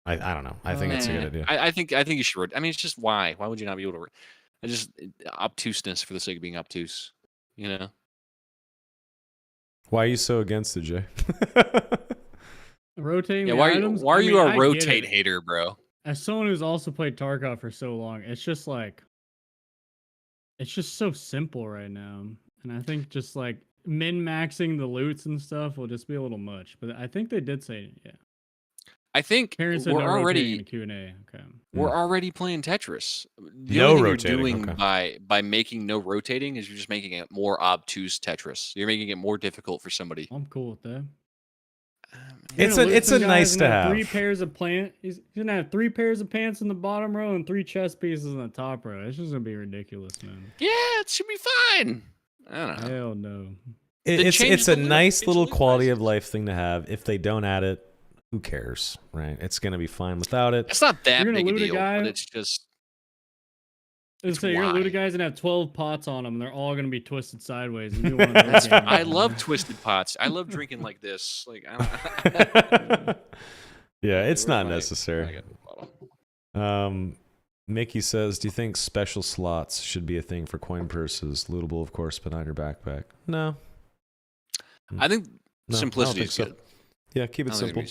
I don't know. I think it's a good idea. I think you should. I mean, it's just why? Why would you not be able to? Obtuseness for the sake of being obtuse. You know. Why are you so against it, Jay? Rotating. Yeah. Items? Why are you a rotate hater, bro? As someone who's also played Tarkov for so long, it's just so simple right now, and I think just like min-maxing the loots and stuff will just be a little much. But I think they did say, yeah. I think we're already in the Q&A. Okay. We're already playing Tetris. The no only thing rotating. You're doing by making no rotating is you're just making it more obtuse Tetris. You're making it more difficult for somebody. I'm cool with that. It's a nice to have. 3 pairs of He's gonna have 3 pairs of pants in the bottom row and 3 chest pieces in the top row. It's just gonna be ridiculous, man. Yeah, it should be fine. I don't know. Hell no. It's a nice little quality of life thing to have. If they don't add it, who cares, right? It's gonna be fine without it. It's not that big a deal, guy, but it's just. You're gonna loot a guys and have 12 pots on them. And they're all gonna be twisted sideways. And you want to I love twisted pots. I love drinking like this. Like, I yeah, it's not necessary. Mickey says, "Do you think special slots should be a thing for coin purses? Lootable, of course, but not your backpack." No. I think simplicity is good. Yeah, keep it simple.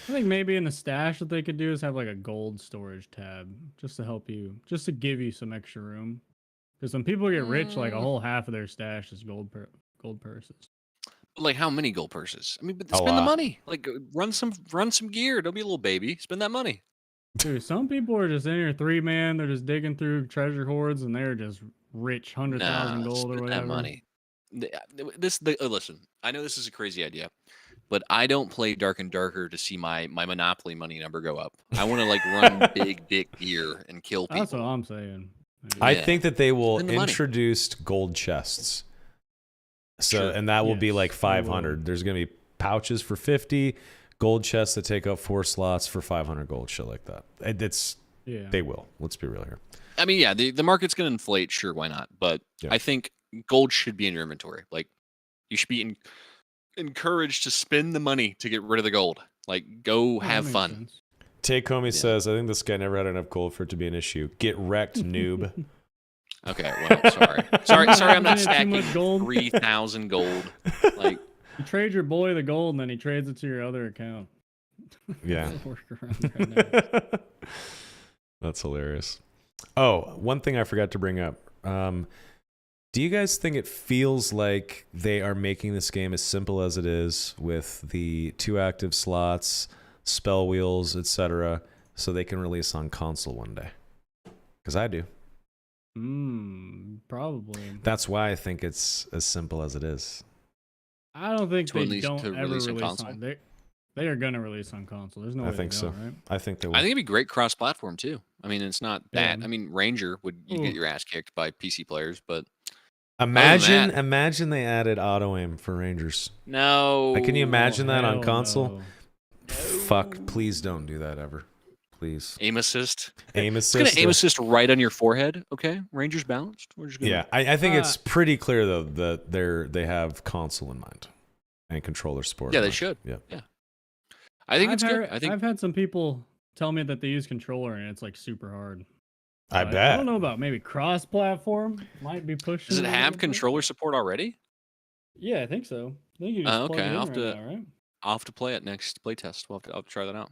I think maybe in the stash what they could do is have like a gold storage tab just to help you, just to give you some extra room. Because when people get rich, like a whole half of their stash is gold purses. Like how many gold purses? I mean, but spend the money. Like run some gear. Don't be a little baby. Spend that money. Dude, some people are just in here 3-man. They're just digging through treasure hoards and they're just rich, 100,000 gold or whatever. That money. Listen, I know this is a crazy idea. But I don't play Dark and Darker to see my Monopoly money number go up. I want to like run big gear and kill people. That's what I'm saying. I think that they will introduce gold chests. So and that will be like 500. There's going to be pouches for 50, gold chests that take up 4 slots for 500 gold, shit like that. They will. Let's be real here. I mean, yeah, the market's going to inflate. Sure, why not? But I think gold should be in your inventory. Like you should be encouraged to spend the money to get rid of the gold. Like, go have fun. Take Comey says, I think this guy never had enough gold for it to be an issue. Get wrecked, noob. Okay, well, sorry, I'm not stacking 3,000 gold. Like, you trade your boy the gold, and then he trades it to your other account. Yeah, right. That's hilarious. Oh, one thing I forgot to bring up. Do you guys think it feels like they are making this game as simple as it is with the 2 active slots, spell wheels, etc., so they can release on console one day? Because I do. Probably. That's why I think it's as simple as it is. I don't think they don't ever release on. They are gonna release on console. There's no way I think they so. don't, right? I think they will. I think it'd be great cross-platform too. I mean, it's not that. Yeah. I mean, Ranger would you get Ooh. your ass kicked by PC players, but Imagine, that- imagine they added auto aim for Rangers. no. Like, can you imagine that on Hell console? no. Fuck, please don't do that ever. Please. Aim assist? Aim It's assist. gonna aim assist right on your forehead. Okay, Ranger's balanced. We're just gonna... Yeah, I think it's pretty clear though that they have console in mind and controller support. Yeah, in they mind. should. Yeah. Yeah. I think it's good. I think I've had some people tell me that they use controller and it's like super hard. I bet. I don't know about maybe cross-platform. Might be pushing. does it a have little bit. controller support already? Yeah, I think so. I think you just plug Okay, it in I'll right have to- now, right? I'll have to play it next playtest. I'll have to try that out.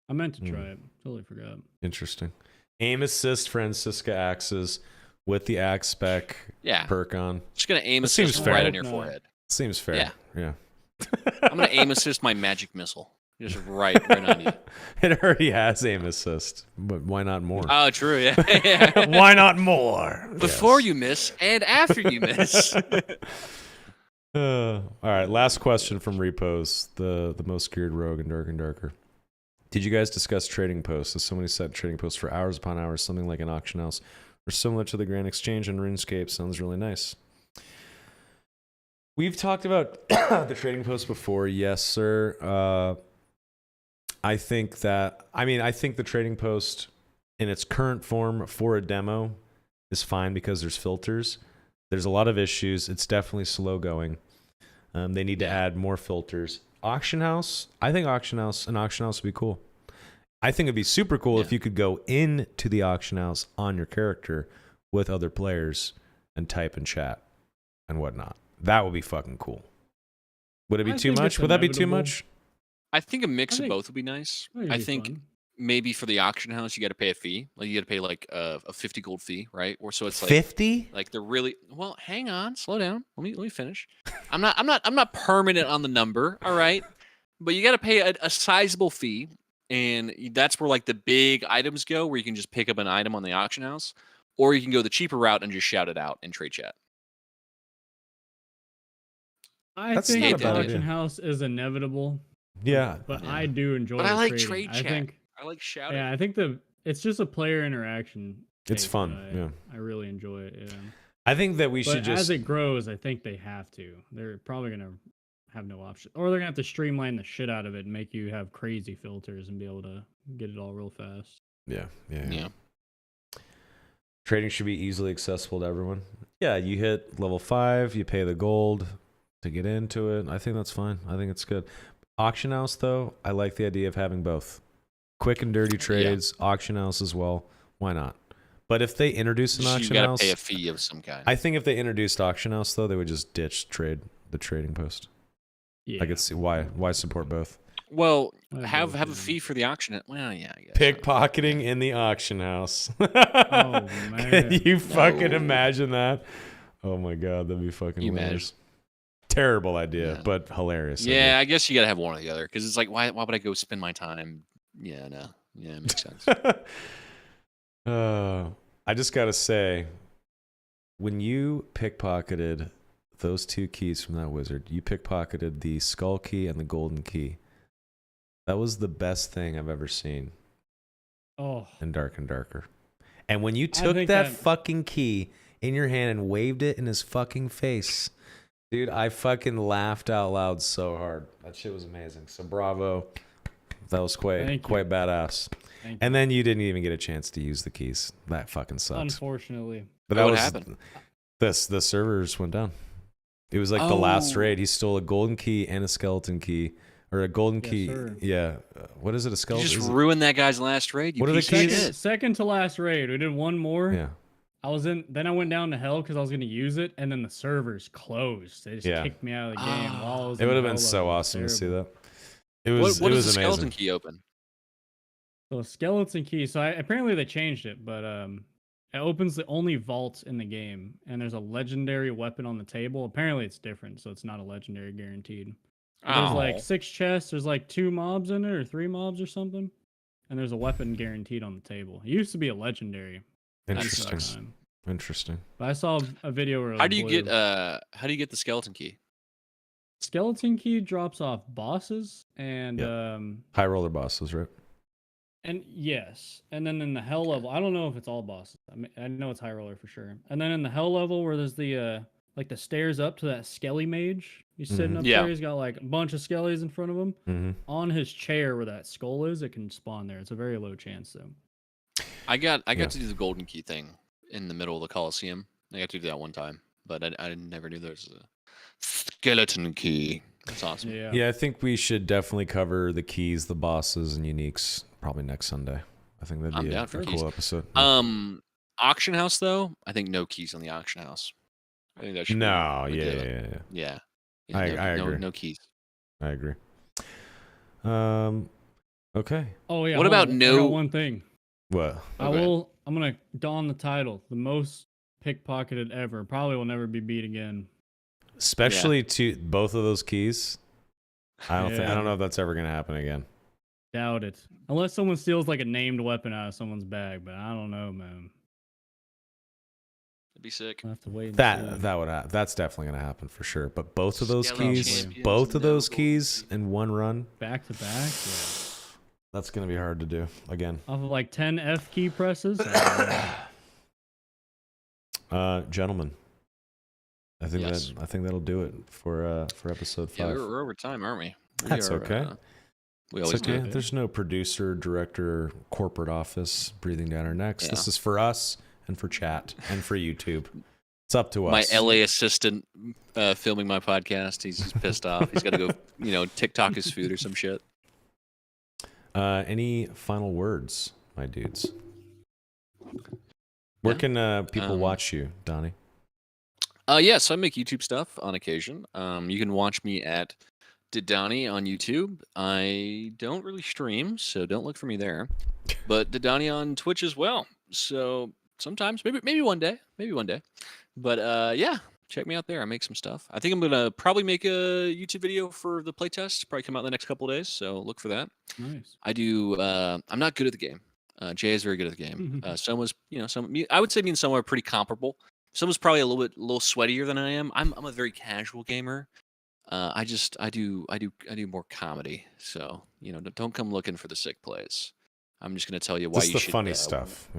I meant to try it. Totally forgot. Interesting. Aim assist Francisca axes with the axe spec Yeah. perk on. Just gonna aim That seems assist fair. right on your No. forehead. Seems fair. Yeah. I'm gonna aim assist my magic missile. Just right on you. It already has aim assist, but why not more? Oh, true. Yeah. Why not more? Before Yes. you miss and after you miss. All right, last question from Repos, the most geared rogue in Dark and Darker. Did you guys discuss trading posts? As somebody said, trading posts for hours upon hours, something like an auction house, or similar to the Grand Exchange and RuneScape sounds really nice. We've talked about the trading post before, yes, sir. I think the trading post in its current form for a demo is fine because there's filters. There's a lot of issues. It's definitely slow going. They need to add more filters. Auction house, I think an auction house would be cool. I think it'd be super cool if you could go into the auction house on your character with other players and type and chat and whatnot. That would be fucking cool. Would it be too much? Would that be too much? I think a mix of both would be nice. I think maybe for the auction house you got to pay a fee. Like you got to pay like a 50 gold fee, right? Or so it's like 50? Like they're really well. Hang on, slow down. Let me finish. I'm not permanent on the number. All right, but you got to pay a sizable fee, and that's where like the big items go, where you can just pick up an item on the auction house, or you can go the cheaper route and just shout it out in trade chat. I think the auction house is inevitable. Yeah, but I do enjoy. But I like trading. trade chat. I like shouting. Yeah, I think it's just a player interaction. It's fun. Yeah, I really enjoy it. Yeah. I think that we should just as it grows, I think they have to. They're probably gonna have no option, or they're gonna have to streamline the shit out of it and make you have crazy filters and be able to get it all real fast. Yeah. Trading should be easily accessible to everyone. Yeah, you hit level 5, you pay the gold to get into it. I think that's fine. I think it's good. Auction house, though, I like the idea of having both. Quick and dirty trades, auction house as well. Why not? But if they introduce an auction you house, gotta pay a fee of some kind. I think if they introduced auction house, though, they would just ditch the trading post. Yeah. I could see why support both. Well, have a fee for the auction. Well, yeah, I guess. Pickpocketing in the auction house. Oh man! Can you fucking imagine that? Oh my god, that'd be fucking hilarious. Terrible idea, but hilarious. Yeah, I guess you gotta have one or the other because it's like, why would I go spend my time? Yeah, no, yeah, it makes sense. I just gotta say, when you pickpocketed those 2 keys from that wizard, you pickpocketed the skull key and the golden key. That was the best thing I've ever seen. Oh, in Dark and Darker. And when you took that fucking key in your hand and waved it in his fucking face, dude, I fucking laughed out loud so hard. That shit was amazing. So bravo. That was quite badass. And then you didn't even get a chance to use the keys. That fucking sucks. Unfortunately. But that was happened. The servers went down. It was like the last raid. He stole a golden key and a skeleton key. Or a golden key. Sir. Yeah. What is it? A skeleton? You just ruined that guy's last raid. What are the keys? Second to last raid. We did one more. Yeah. Then I went down to hell because I was going to use it, and then the servers closed. They just kicked me out of the game while I was It would have been so awesome to see that. It was what it does was the amazing. skeleton key open? So skeleton key. So apparently they changed it, but it opens the only vault in the game, and there's a legendary weapon on the table. Apparently it's different, so it's not a legendary guaranteed. There's like 6 chests. There's like 2 mobs in it, or 3 mobs or something, and there's a weapon guaranteed on the table. It used to be a legendary. Interesting. Interesting. But I saw a video where how do you get the skeleton key? skeleton key drops off bosses and high roller bosses, right? And yes, and then in the hell level, I don't know if it's all bosses. I know it's high roller for sure. And then in the hell level where there's the like the stairs up to that skelly mage, he's sitting up there. He's got like a bunch of skellies in front of him. On his chair where that skull is, it can spawn there. It's a very low chance though. I got to do the golden key thing in the middle of the Coliseum. I got to do that one time, but I never knew there was a skeleton key. That's awesome. Yeah, I think we should definitely cover the keys, the bosses, and uniques probably next Sunday. I think that'd be a cool episode. Auction house though, I think no keys on the auction house. I think that should yeah. I agree. No keys. I agree. Okay. Oh yeah. What about no one thing? What? I'm gonna don the title, the most pickpocketed ever. Probably will never be beat again. Especially to both of those keys. I don't know if that's ever gonna happen again. Doubt it. Unless someone steals like a named weapon out of someone's bag, but I don't know, man. That'd be sick. I'll have to wait. That's definitely gonna happen for sure. But both of those keys, in one run, back to back. Yeah. That's gonna be hard to do again. Off of like 10 F key presses. Gentlemen, I think that'll do it for episode 5. Yeah, we're over time, aren't we? That's okay. We always do. There's no producer, director, corporate office breathing down our necks. This is for us and for chat and for YouTube. It's up to us. My LA assistant filming my podcast. He's just pissed off. He's got to go, TikTok his food or some shit. Any final words, my dudes? Where can people watch you, Donnie? Yes, I make YouTube stuff on occasion. You can watch me at DuhDonnie on YouTube. I don't really stream, so don't look for me there. But DuhDonnie on Twitch as well. So sometimes, maybe one day. But yeah, check me out there. I make some stuff. I think I'm gonna probably make a YouTube video for the playtest. Probably come out in the next couple of days. So look for that. Nice. I do. I'm not good at the game. Jay is very good at the game. Soma's, I would say me and Soma are pretty comparable. Soma's probably a little sweatier than I am. I'm a very casual gamer. I do more comedy. So don't come looking for the sick plays. I'm just gonna tell you why you should. Just the funny stuff.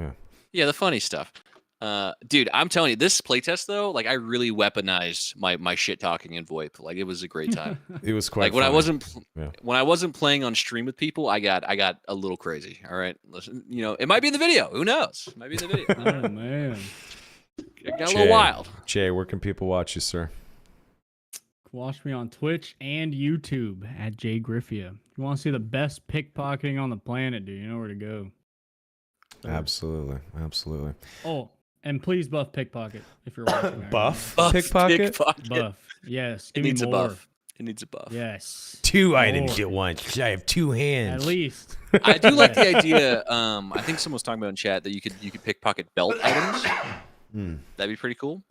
Yeah, the funny stuff. Dude, I'm telling you, this playtest though, like I really weaponized my shit talking in VoIP. Like it was a great time. It was quite like funny. when I wasn't playing on stream with people, I got a little crazy. All right, listen, it might be in the video. Who knows? It might be in the video. Oh man, it got a little wild. Jay, where can people watch you, sir? Watch me on Twitch and YouTube at JayGriffYuh. If you want to see the best pickpocketing on the planet, dude, you know where to go. Absolutely. Oh, and please buff pickpocket if you're watching. Buff pickpocket? Buff. Yes. It needs a buff. It needs a buff. Yes. 2 items at once. I have 2 hands. At least. I do like the idea. I think someone was talking about in chat that you could pickpocket belt items. That'd be pretty cool.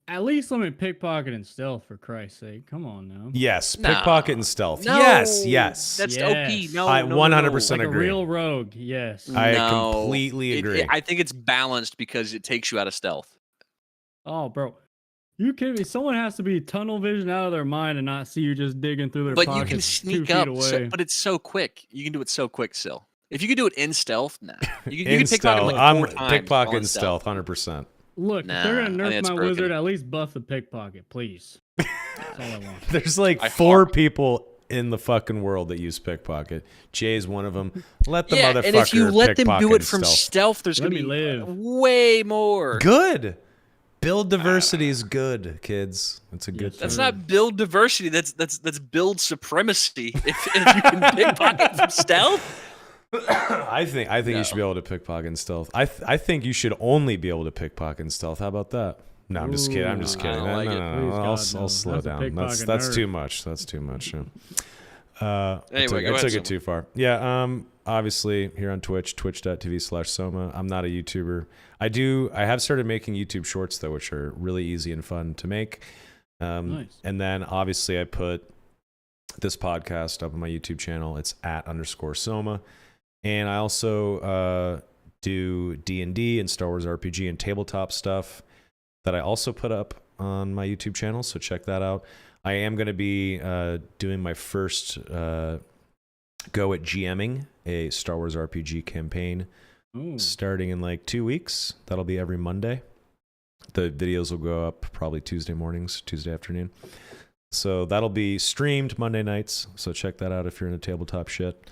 At least let me pickpocket and stealth, for Christ's sake. Come on now. Yes, pickpocket and stealth. No, yes. That's OP. No, I 100% like agree. A real rogue, yes. I completely agree. I think it's balanced because it takes you out of stealth. Oh, bro. You kidding me? Someone has to be tunnel vision out of their mind and not see you just digging through their pockets. But you can sneak up, but it's so quick. You can do it so quick still. If you could do it in stealth, nah. You can pickpocket like 4 times. Pickpocket and stealth, 100%. Look, if they're gonna nerf my wizard, at least buff the pickpocket, please. That's all I want. There's like 4 people in the fucking world that use pickpocket. Jay's one of them. Let the motherfucker and if you let them do it from stealth there's gonna be way more. Good. Build diversity is good, kids. It's a good thing. That's not build diversity. That's build supremacy. If you can pickpocket from stealth. I think you should be able to pickpocket and stealth. I think you should only be able to pickpocket and stealth. How about that? No, I'm just kidding. No. I'll slow down. That's too much. That's too much. Yeah. Anyway, I took it too far. Yeah. Obviously here on Twitch, twitch.tv/Soma. I'm not a YouTuber. I have started making YouTube shorts though, which are really easy and fun to make. Nice. And then obviously I put this podcast up on my YouTube channel. It's @_Soma. And I also do D&D and Star Wars RPG and tabletop stuff that I also put up on my YouTube channel, so check that out. I am going to be doing my first go at GMing a Star Wars RPG campaign starting in like 2 weeks. That'll be every Monday. The videos will go up probably Tuesday mornings, Tuesday afternoon. So that'll be streamed Monday nights. So check that out if you're into tabletop shit.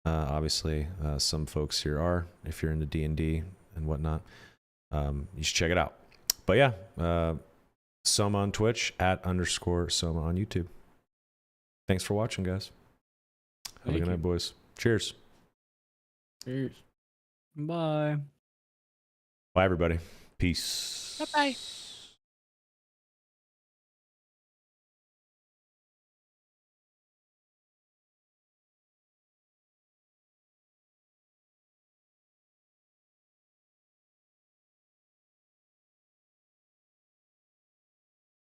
Obviously, some folks here are. If you're into D&D and whatnot, you should check it out. But yeah, Soma on Twitch, @_Soma on YouTube. Thanks for watching, guys. Have a good night, boys. Cheers. Cheers. Bye. Bye, everybody. Peace. Bye-bye.